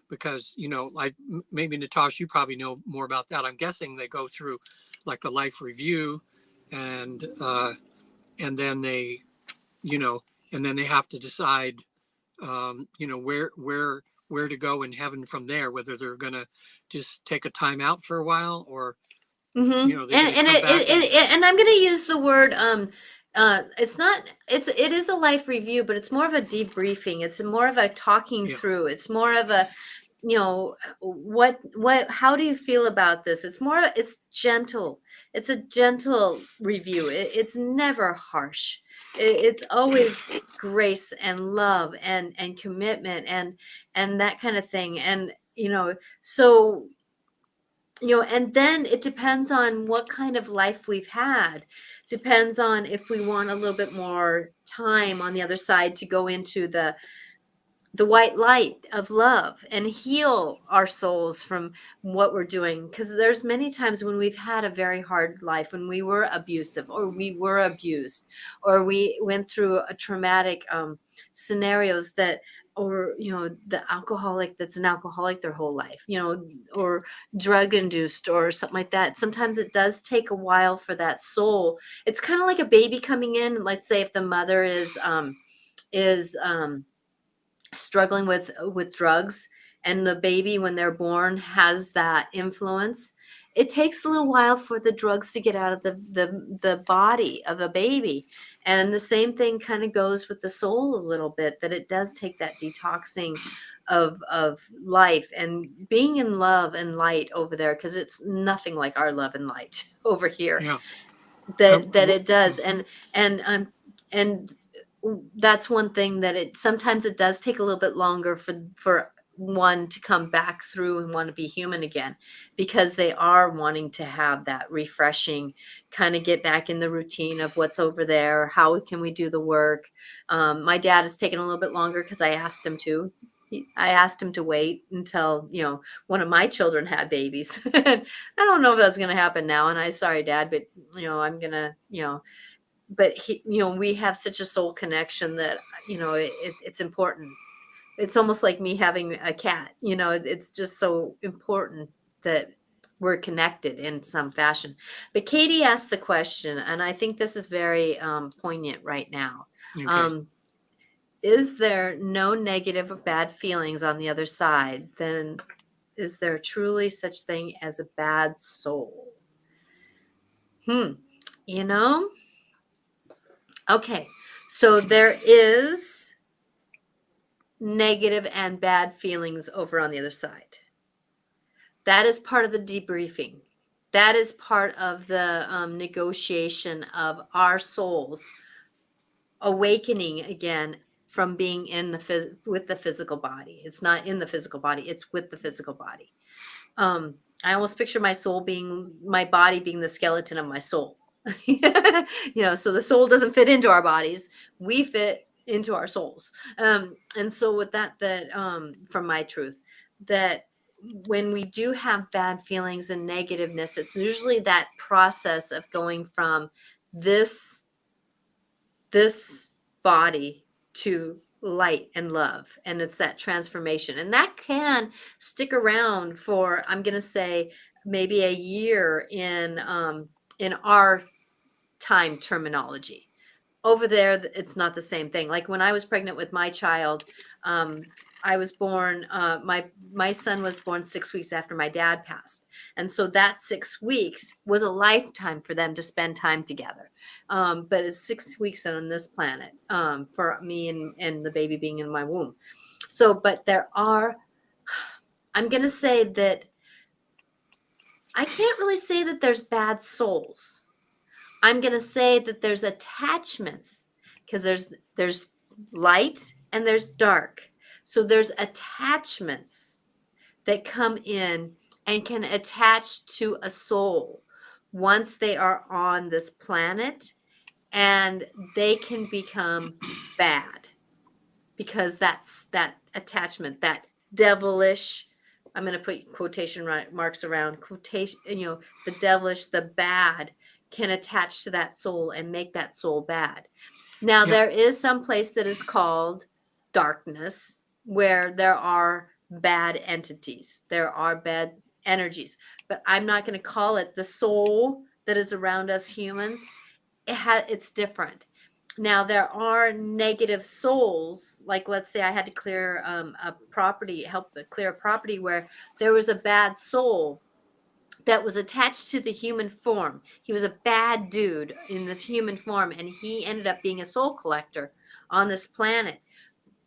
Because, like maybe Natasha, you probably know more about that. I'm guessing they go through like a life review, and and then they you know and then they have to decide where to go in heaven from there, whether they're gonna just take a time out for a while, or Mm-hmm. they're And gonna come back and and I'm going to use the word it's not, it is a life review, but it's more of a debriefing. It's more of a talking yeah, through. It's more of a, how do you feel about this? It's gentle. It's a gentle review. It's never harsh. It's always grace and love and commitment and that kind of thing. And so and then it depends on what kind of life we've had. Depends on if we want a little bit more time on the other side to go into the white light of love and heal our souls from what we're doing, because there's many times when we've had a very hard life, when we were abusive or we were abused, or we went through a traumatic scenarios that, or the alcoholic that's an alcoholic their whole life, or drug induced or something like that. Sometimes it does take a while for that soul. It's kind of like a baby coming in. Let's say if the mother is struggling with drugs, and the baby when they're born has that influence, it takes a little while for the drugs to get out of the body of a baby. And the same thing kind of goes with the soul a little bit, that it does take that detoxing of life and being in love and light over there, because it's nothing like our love and light over here, Yeah. that it does. And that's one thing, that it sometimes it does take a little bit longer for one to come back through and want to be human again, because they are wanting to have that refreshing, kind of get back in the routine of what's over there. How can we do the work? My dad has taken a little bit longer because I asked him to. I asked him to wait until one of my children had babies. I don't know if that's going to happen now, and sorry, Dad, but I'm gonna, but we have such a soul connection that it's important. It's almost like me having a cat. It's just so important that we're connected in some fashion. But Katie asked the question, and I think this is very poignant right now. Okay. um, is there no negative or bad feelings on the other side? Then is there truly such thing as a bad soul? Hmm. You know? Okay. So there is negative and bad feelings over on the other side. That is part of the debriefing. That is part of the negotiation of our souls awakening again from being in with the physical body. It's not in the physical body, it's with the physical body. I almost picture my body being the skeleton of my soul. So the soul doesn't fit into our bodies. We fit into our souls. And so with that from my truth, that when we do have bad feelings and negativeness, it's usually that process of going from this this body to light and love, and it's that transformation, and that can stick around for, I'm going to say, maybe a year in our time terminology. Over there, it's not the same thing. Like when I was pregnant with my child, um, I was born. My son was born 6 weeks after my dad passed, and so that 6 weeks was a lifetime for them to spend time together. But it's 6 weeks on this planet for me and the baby being in my womb. So, but I'm going to say that I can't really say that there's bad souls. I'm going to say that there's attachments, because there's light and there's dark. So there's attachments that come in and can attach to a soul once they are on this planet, and they can become bad, because that's that attachment, that devilish, I'm going to put quotation marks around quotation, the devilish, the bad can attach to that soul and make that soul bad. Now, Yeah. there is some place that is called darkness, where there are bad entities, there are bad energies, but I'm not going to call it the soul that is around us humans. It's different. Now, there are negative souls, like let's say I had to clear a property, help clear a property where there was a bad soul that was attached to the human form. He was a bad dude in this human form, and he ended up being a soul collector on this planet.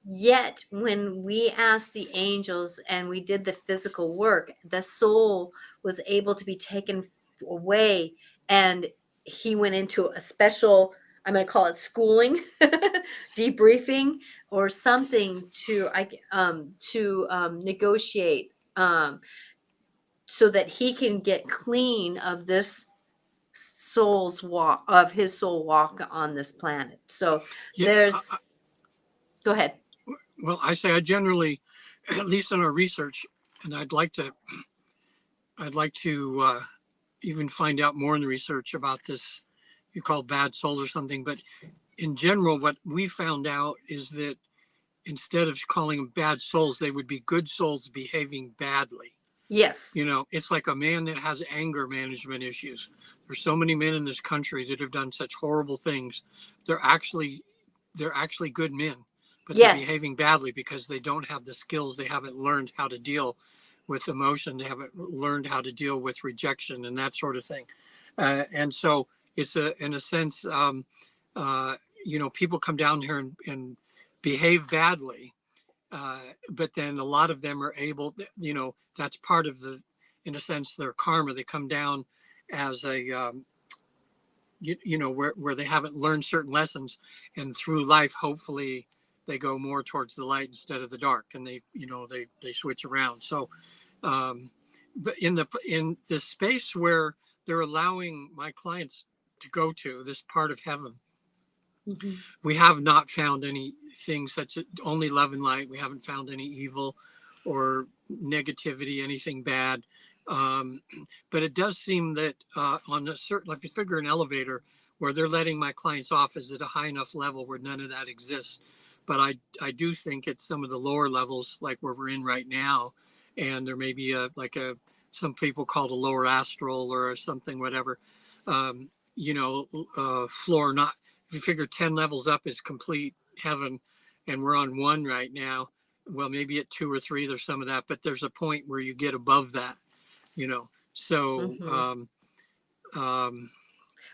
Yet, when we asked the angels and we did the physical work, the soul was able to be taken away, and he went into a special, I'm going to call it schooling, debriefing, or something to negotiate. so that he can get clean of this soul's walk, of his soul walk on this planet. So Yeah. go ahead. Well, I say I generally, at least in our research, and I'd like to even find out more in the research about this. You call bad souls or something, but in general, what we found out is that instead of calling them bad souls, they would be good souls behaving badly. Yes. You know, it's like a man that has anger management issues. There's so many men in this country that have done such horrible things. They're actually they're actually good men, but they're Yes. behaving badly because they don't have the skills. They haven't learned how to deal with emotion. They haven't learned how to deal with rejection and that sort of thing. And so it's in a sense, you know, people come down here and behave badly, but then a lot of them are able, you know, that's part of the, in a sense, their karma. They come down as a, you know, where they haven't learned certain lessons, and through life, hopefully, they go more towards the light instead of the dark, and they, you know, they switch around. So, um, but in the space where they're allowing my clients to go to this part of heaven, Mm-hmm. we have not found anything such as only love and light. We haven't found any evil or negativity, anything bad. Um, but it does seem that on a certain, like you figure an elevator where they're letting my clients off is at a high enough level where none of that exists. But I do think it's some of the lower levels, like where we're in right now, and there may be some people call it a lower astral or something, whatever. You know, floor not, if you figure 10 levels up is complete heaven and we're on one right now, well, maybe at two or three there's some of that, but there's a point where you get above that, you know. So Mm-hmm. um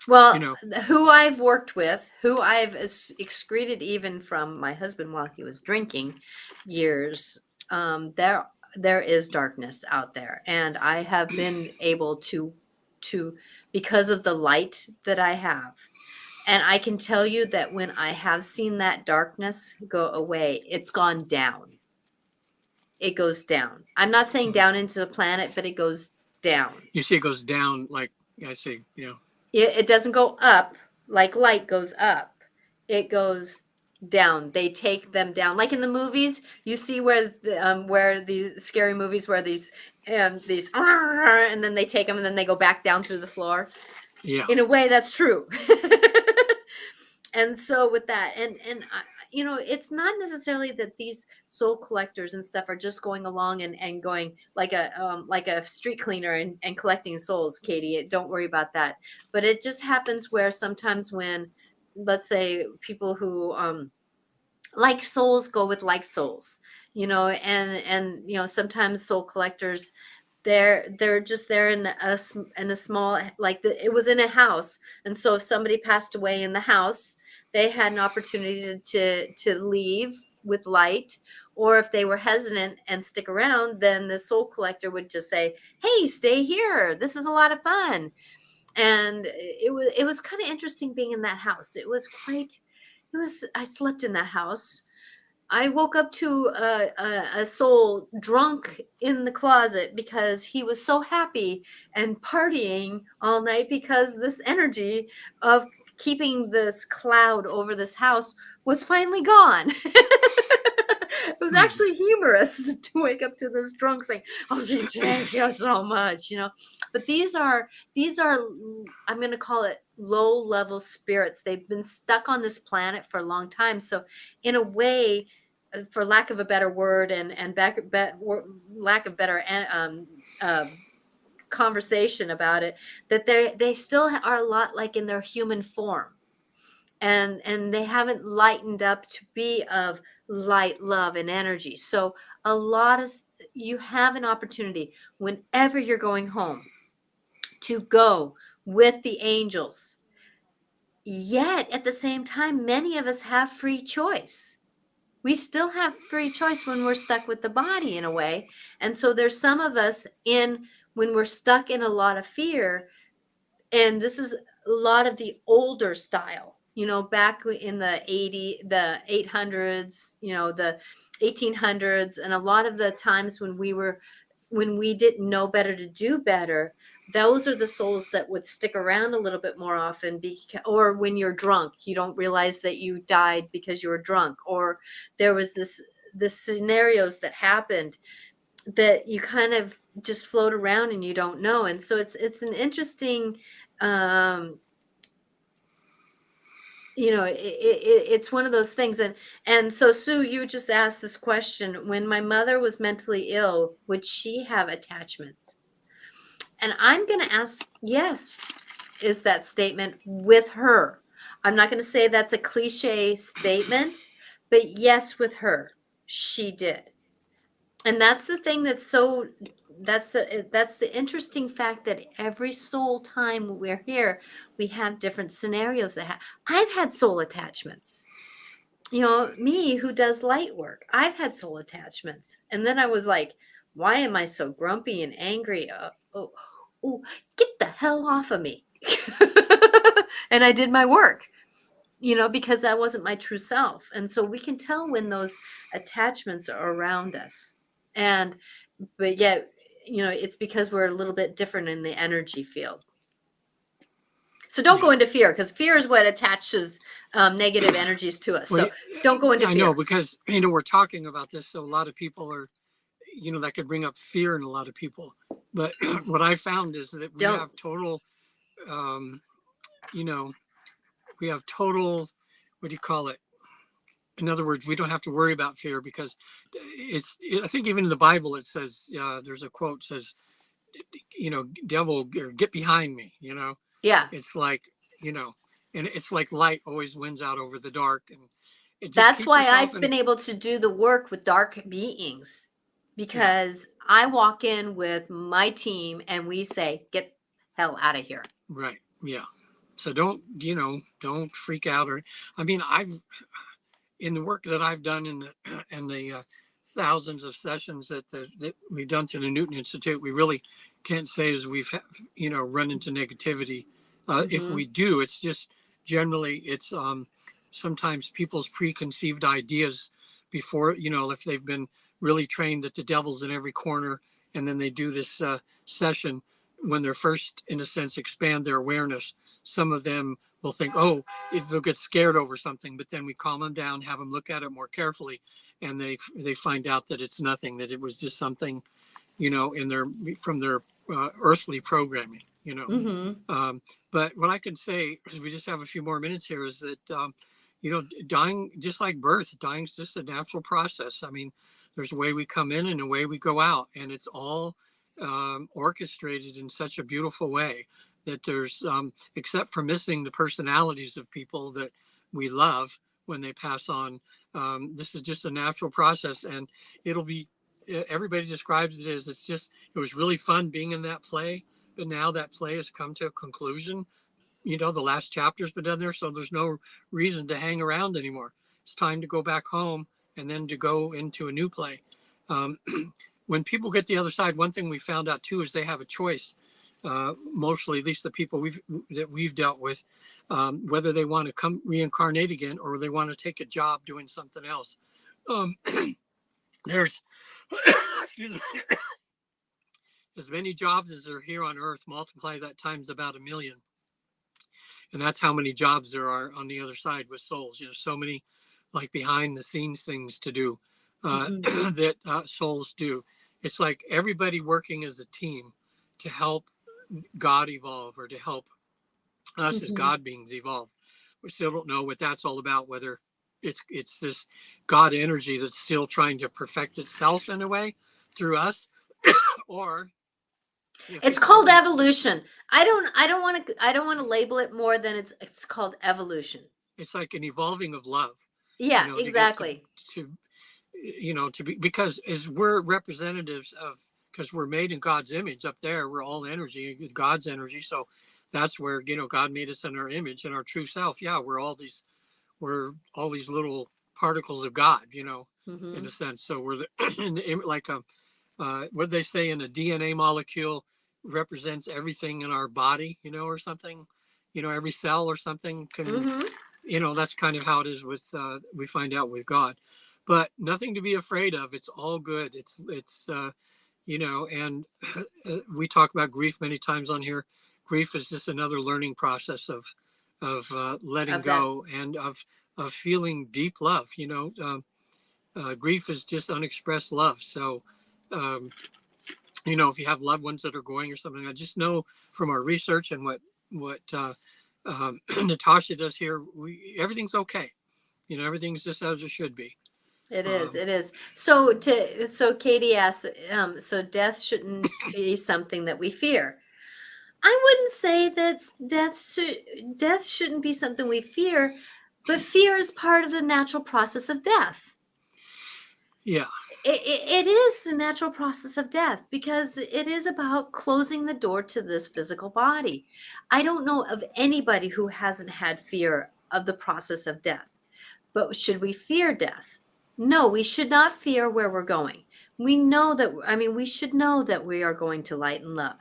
you Well, know, who I've worked with, who I've excreted even from my husband while he was drinking years, there is darkness out there, and I have been able to because of the light that I have. And I can tell you that when I have seen that darkness go away, it's gone down. It goes down. I'm not saying down into the planet, but it goes down. you see it goes down, like I see, you know. It doesn't go up like light goes up. It goes down. They take them down. Like in the movies, you see where these scary movies where these and then they take them and then they go back down through the floor. Yeah. In a way, that's true. And so with that, you know, it's not necessarily that these soul collectors and stuff are just going along and going like a street cleaner and collecting souls, Katie. Don't worry about that. But it just happens where sometimes when, let's say, people who like souls go with like souls, you know, and you know, sometimes soul collectors, they're just there in a small, like it was in a house, and so if somebody passed away in the house, they had an opportunity to leave with light, or if they were hesitant and stick around, then the soul collector would just say, hey, stay here, this is a lot of fun. And it was kind of interesting being in that house. I slept in that house. I woke up to a soul drunk in the closet because he was so happy and partying all night because this energy of keeping this cloud over this house was finally gone. It was Mm. actually humorous to wake up to this drunk saying, "Oh, thank you so much," you know. But these are I'm going to call it low level spirits. They've been stuck on this planet for a long time. So in a way, for lack of a better word lack of better uh, conversation about it, that they still are a lot like in their human form, and they haven't lightened up to be of light, love, and energy. So a lot of you have an opportunity whenever you're going home to go with the angels. Yet at the same time, many of us have free choice. We still have free choice when we're stuck with the body in a way. And so there's some of us in when we're stuck in a lot of fear, and this is a lot of the older style, you know, back in the 800s, you know, the 1800s, and a lot of the times when we were when we didn't know better to do better, those are the souls that would stick around a little bit more often. Or when you're drunk, you don't realize that you died because you were drunk, or there was this scenarios that happened that you kind of just float around and you don't know. And so it's an interesting, um, it's one of those things. And so, Sue, you just asked this question: when my mother was mentally ill, would she have attachments? And I'm going to ask, yes, is that statement with her? I'm not going to say that's a cliche statement, but yes, with her, she did. And that's the thing that's the interesting fact, that every soul time we're here, we have different scenarios I've had soul attachments. Me who does light work, I've had soul attachments. And then I was like, why am I so grumpy and angry? Oh, get the hell off of me. And I did my work, because I wasn't my true self. And so we can tell when those attachments are around us. But yet, it's because we're a little bit different in the energy field. So don't go into fear, because fear is what attaches negative energies to us. So don't go into fear. I know, because, we're talking about this, so a lot of people are, that could bring up fear in a lot of people. But what I found is that we have total, we have total, what do you call it? In other words, we don't have to worry about fear, because I think even in the Bible, it says, there's a quote says, devil, get behind me, Yeah. It's like, and it's like light always wins out over the dark. And that's why I've been able to do the work with dark beings, because I walk in with my team and we say, get the hell out of here. Right. Yeah. So don't freak out. I've, in the work that I've done in the thousands of sessions that we've done to the Newton Institute, we really can't say as we've run into negativity. If we do, it's just generally it's sometimes people's preconceived ideas before, if they've been really trained that the devil's in every corner, and then they do this session when they're first, in a sense, expand their awareness. Some of them will think, oh, they'll get scared over something, but then we calm them down, have them look at it more carefully, and they find out that it's nothing, that it was just something, from their earthly programming, but what I can say, because we just have a few more minutes here, is that dying, just like birth, dying is just a natural process. There's a way we come in and a way we go out, and it's all orchestrated in such a beautiful way that there's, except for missing the personalities of people that we love when they pass on, this is just a natural process. And it'll be, everybody describes it as, it was really fun being in that play, but now that play has come to a conclusion. The last chapter's been done there, so there's no reason to hang around anymore. It's time to go back home and then to go into a new play. When people get the other side, one thing we found out too is they have a choice. Mostly, at least the people we've dealt with, whether they want to come reincarnate again or they want to take a job doing something else. There's excuse me, as many jobs as are here on Earth. Multiply that times about 1 million, and that's how many jobs there are on the other side with souls. So many, like, behind the scenes things to do that souls do. It's like everybody working as a team to help God evolve, or to help us as God beings evolve. We still don't know what that's all about, whether it's this God energy that's still trying to perfect itself in a way through us, or it's called evolution. I don't want to label it more than it's called evolution. It's like an evolving of love. Yeah, exactly. To be, because as we're representatives of, because we're made in God's image up there, we're all energy, God's energy. So that's where, God made us in our image and our true self. Yeah, we're all these little particles of God, in a sense. So we're like what they say, in a DNA molecule represents everything in our body, or something, every cell or something can, that's kind of how it is with, we find out with God. But nothing to be afraid of. It's all good. It's And we talk about grief many times on here. Grief is just another learning process of letting Of that. go and of feeling deep love. Grief is just unexpressed love. So, um, if you have loved ones that are going or something, I just know from our research and what Natasha does here, everything's okay. Everything's just as it should be. It is, Um, it is. So Katie asks, so death shouldn't be something that we fear. I wouldn't say that death shouldn't be something we fear, but fear is part of the natural process of death. yeah, It is the natural process of death because it is about closing the door to this physical body. I don't know of anybody who hasn't had fear of the process of death. But should we fear death? No, we should not fear where we're going. We know that, I mean, we should know that we are going to light and love.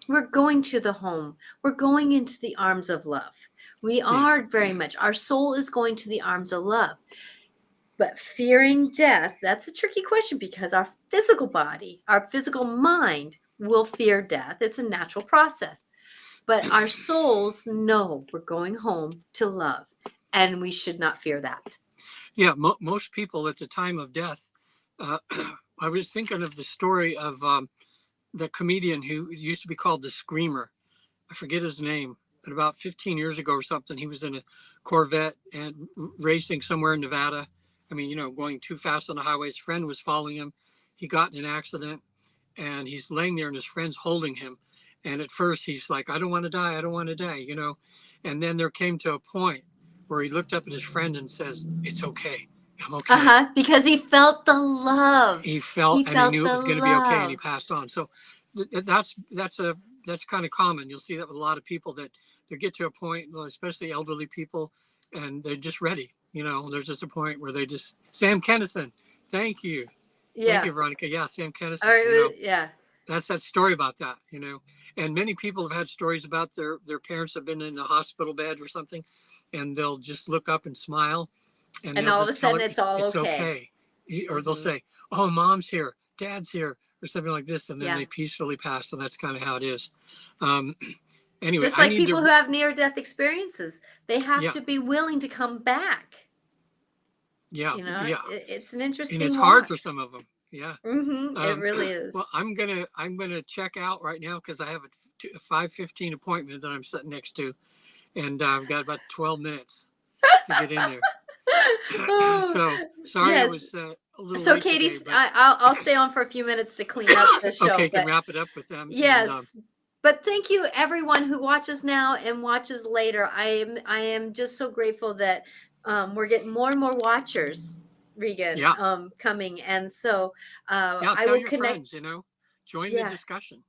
We're going to the home. We're going into the arms of love. We yeah, are very much, our soul is going to the arms of love. But fearing death, that's a tricky question because our physical body, our physical mind will fear death. It's a natural process. But our souls know we're going home to love, and we should not fear that. yeah. Most people at the time of death, uh, I was thinking of the story of the comedian who used to be called the Screamer. I forget his name, but about 15 years ago or something, he was in a Corvette and racing somewhere in Nevada. I mean, going too fast on the highway. His friend was following him. He got in an accident and he's laying there and his friend's holding him. And at first he's like, I don't want to die. I don't want to die. And then there came to a point where he looked up at his friend and says, it's okay. I'm okay. Uh-huh, because he felt the love. He felt He and he felt knew it the was going to be okay and he love. passed on. So that's kind of common. You'll see that with a lot of people that they get to a point, especially elderly people, and they're just ready. There's just a point where they just Sam Kennison. Thank you. Thank you, Yeah. Veronica. Yeah, Sam All Kennison. right, yeah. That's that story about that. And many people have had stories about their parents have been in a hospital bed or something, and they'll just look up and smile, and And they'll all of a just tell sudden her it's all it's okay. okay, or they'll Mhm. say, "Oh, mom's here, dad's here," or something like this, and then Yeah. they peacefully pass, and that's kind of how it is. Um, anyway, Just I like need people who to. have near-death experiences, they have Yeah, to be willing to come back. yeah, yeah, It's an and it's interesting hard for watch. some of them. Yeah. It Um, really well, is. I'm gonna check out right now because I have a 5:15 appointment that I'm sitting next to, and I've got about 12 minutes to get in there. Oh, So sorry I yes. was a little So late Katie, today, but I'll stay on for a few minutes to clean up the show, okay, can but wrap it up with them. And yes, but thank you everyone who watches now and watches later. I am just so grateful that we're getting more and more watchers, Regan, yeah, coming, and so yeah, I tell will your connect. friends, join the Yeah, discussion.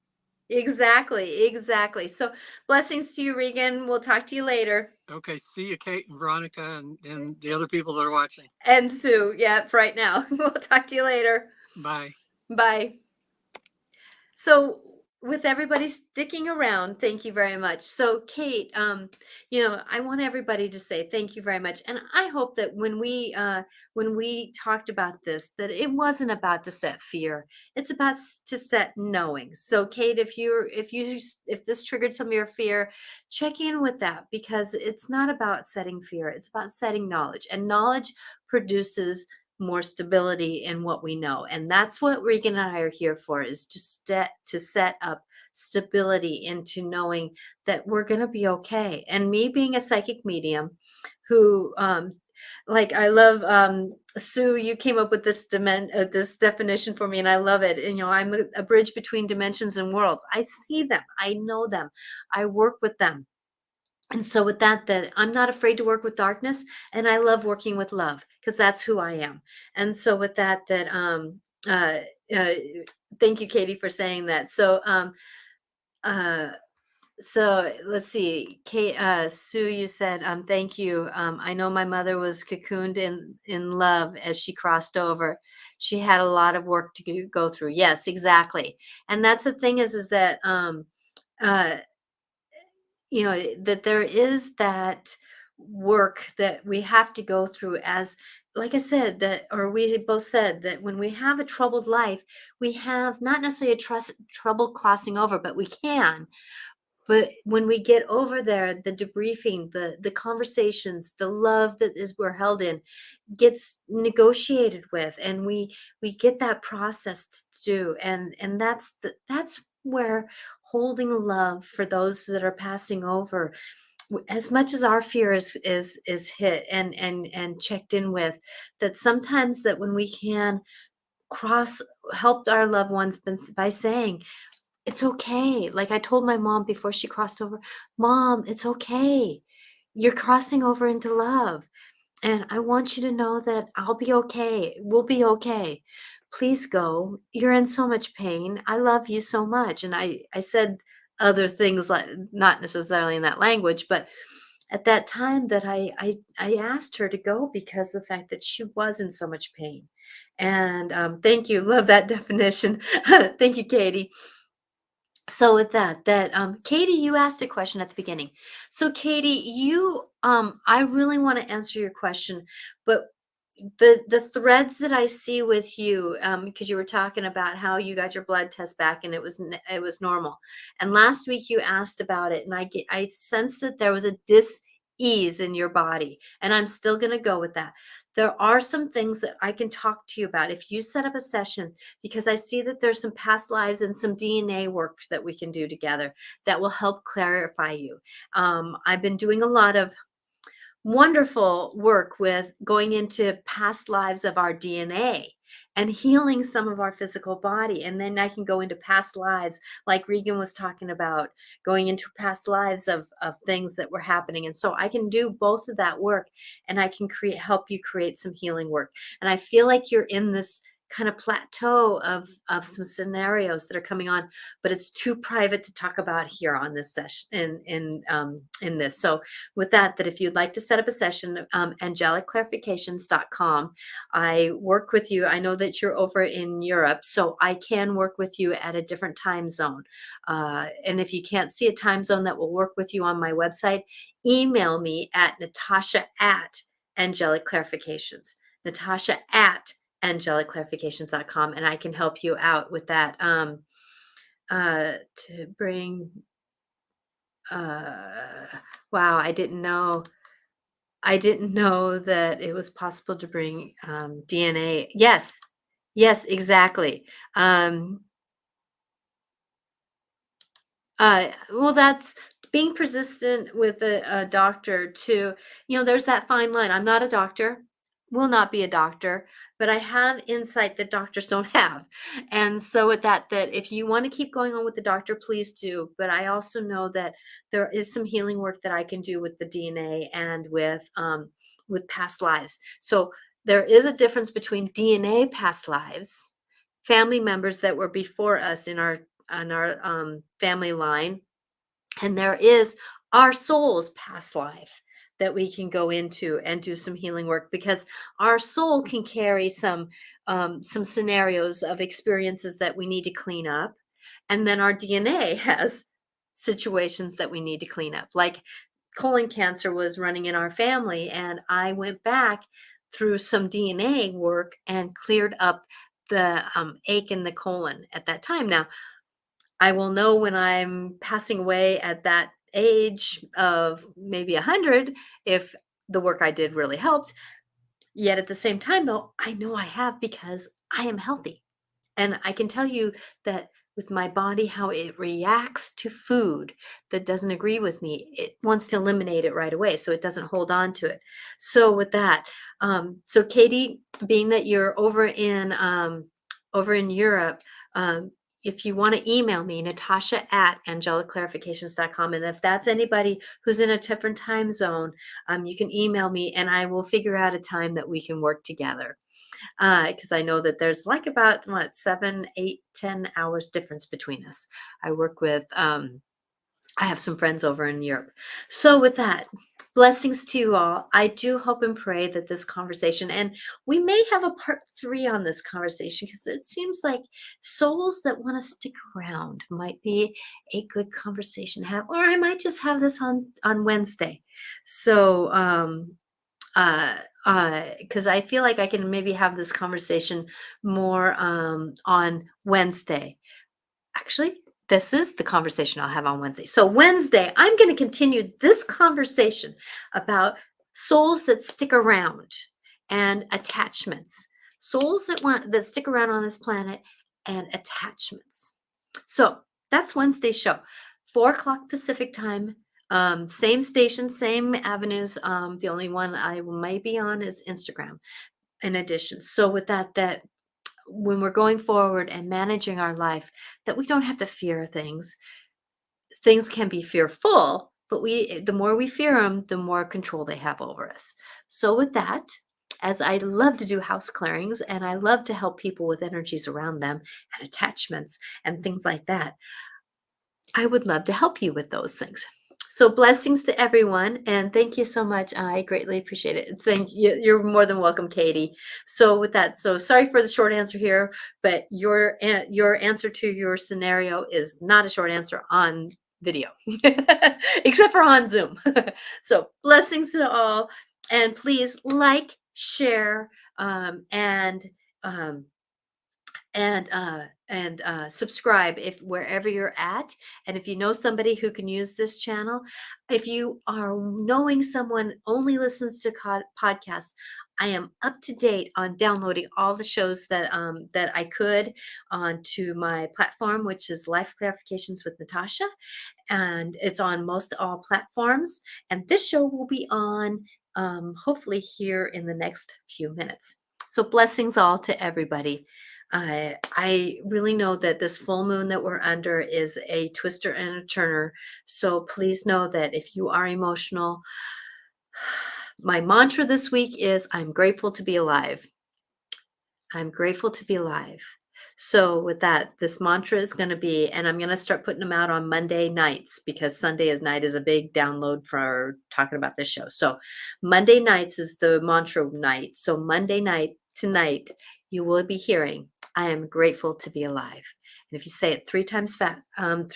exactly, exactly. So blessings to you, Regan. We'll talk to you later. Okay, see you, Kate and Veronica, and the other people that are watching. And Sue, yeah, right now. We'll talk to you later. Bye. Bye. So with everybody sticking around, thank you very much. So Kate, I want everybody to say thank you very much. And I hope that when we talked about this, that it wasn't about to set fear. It's about to set knowing. So Kate, if this triggered some of your fear, check in with that because it's not about setting fear. It's about setting knowledge. And knowledge produces more stability in what we know. And that's what Regan and I are here for, is to set up stability into knowing that we're going to be okay. And me being a psychic medium who, like, I love, Sue, you came up with this definition for me and I love it. And, I'm a bridge between dimensions and worlds. I see them. I know them. I work with them. And so with that I'm not afraid to work with darkness, and I love working with love because that's who I am. And so with uh, uh thank you, Katie, for saying that. Uh so let's see, Kate, Sue, you said, thank you. I know my mother was cocooned in love as she crossed over. She had a lot of work to go through. Yes, exactly. And that's the thing is that uh that there is that work that we have to go through as like I said, that, or we both said that when we have a troubled life, we have not necessarily trouble crossing over, but we can. But when we get over there, the debriefing, the conversations, the love that is we're held in gets negotiated with, and we get that process to do, and that's where holding love for those that are passing over, as much as our fear is hit and checked in with, that sometimes that when we can cross help our loved ones by saying it's okay. Like I told my mom before she crossed over, "Mom, it's okay. You're crossing over into love. And I want you to know that I'll be okay. We'll be okay. Please go. You're in so much pain. I love you so much." And I said other things, like not necessarily in that language, but at that time that I asked her to go because of the fact that she was in so much pain. And thank you. Love that definition. Thank you, Katie. So with that, Katie, you asked a question at the beginning. So Katie, I really want to answer your question, but the threads that I see with you, because you were talking about how you got your blood test back and it was normal, and last week you asked about it, and I sensed that there was a dis-ease in your body, and I'm still going to go with that. There are some things that I can talk to you about if you set up a session, because I see that there's some past lives and some DNA work that we can do together that will help clarify you. I've been doing a lot of wonderful work with going into past lives of our DNA and healing some of our physical body. And then I can go into past lives, like Regan was talking about, going into past lives of things that were happening. And so I can do both of that work, and I can help you create some healing work. And I feel like you're in this kind of plateau of some scenarios that are coming on, but it's too private to talk about here on this session in this. So with that if you'd like to set up a session, angelicclarifications.com. I work with you. I know that you're over in Europe, so I can work with you at a different time zone. And if you can't see a time zone that will work with you on my website, email me at Natasha at Angelic Clarifications. Natasha at angelicclarifications.com, and I can help you out with that. To bring uh wow, I didn't know that it was possible to bring DNA. Yes, yes, exactly. um well, that's being persistent with a doctor to, there's that fine line. I'm not a doctor, will not be a doctor, but I have insight that doctors don't have. And so with that if you want to keep going on with the doctor, please do. But I also know that there is some healing work that I can do with the DNA and with past lives. So there is a difference between DNA past lives, family members that were before us in our family line, and there is our soul's past life that we can go into and do some healing work, because our soul can carry some scenarios of experiences that we need to clean up, and then our DNA has situations that we need to clean up. Like colon cancer was running in our family, and I went back through some DNA work and cleared up the ache in the colon at that time. Now, I will know when I'm passing away at that age of maybe 100 if the work I did really helped. Yet at the same time, though, I know I have, because I am healthy. And I can tell you that with my body, how it reacts to food that doesn't agree with me, it wants to eliminate it right away, so it doesn't hold on to it. So with that, so Katie, being that you're over in Europe, if you want to email me, Natasha at angelicclarifications.com. And if that's anybody who's in a different time zone, you can email me and I will figure out a time that we can work together, because I know that there's like about what 7, 8, 10 hours difference between us. I work with I have some friends over in Europe. So with that, blessings to you all. I do hope and pray that this conversation, and we may have a part 3 on this conversation, because it seems like souls that want to stick around might be a good conversation to have, or I might just have this on Wednesday. So Because I feel like I can maybe have this conversation more on Wednesday. Actually, this is the conversation I'll have on Wednesday. So Wednesday, I'm going to continue this conversation about souls that stick around and attachments. Souls that stick around on this planet and attachments. So that's Wednesday's show. 4 o'clock Pacific time. Same station, same avenues. The only one I might be on is Instagram in addition. So with that when we're going forward and managing our life, that we don't have to fear things. Things can be fearful, but the more we fear them, the more control they have over us. So with that, as I love to do house clearings and I love to help people with energies around them and attachments and things like that, I would love to help you with those things. So blessings to everyone, and thank you so much. I greatly appreciate it. Thank you. You're more than welcome, Katie. So with that, so sorry for the short answer here, but your answer to your scenario is not a short answer on video, except for on Zoom. So blessings to all, and please like, share, and um, subscribe if wherever you're at. And if you know somebody who can use this channel, if you are knowing someone only listens to podcasts, I am up to date on downloading all the shows that I could onto my platform, which is Life Clarifications with Natasha, and it's on most all platforms. And this show will be on hopefully here in the next few minutes. So blessings all to everybody. I really know that this full moon that we're under is a twister and a turner. So please know that if you are emotional, my mantra this week is I'm grateful to be alive. I'm grateful to be alive. So with that, this mantra is going to be, and I'm going to start putting them out on Monday nights because Sunday night is a big download for talking about this show. So Monday nights is the mantra night. So Monday night tonight, you will be hearing, I am grateful to be alive. And if you say it 3 times, I'm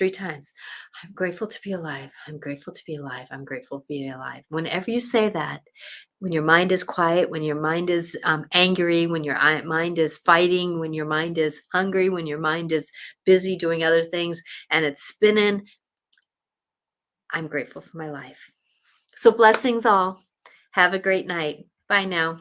grateful to be alive. I'm grateful to be alive. I'm grateful to be alive. Whenever you say that, when your mind is quiet, when your mind is angry, when your mind is fighting, when your mind is hungry, when your mind is busy doing other things and it's spinning, I'm grateful for my life. So blessings all. Have a great night. Bye now.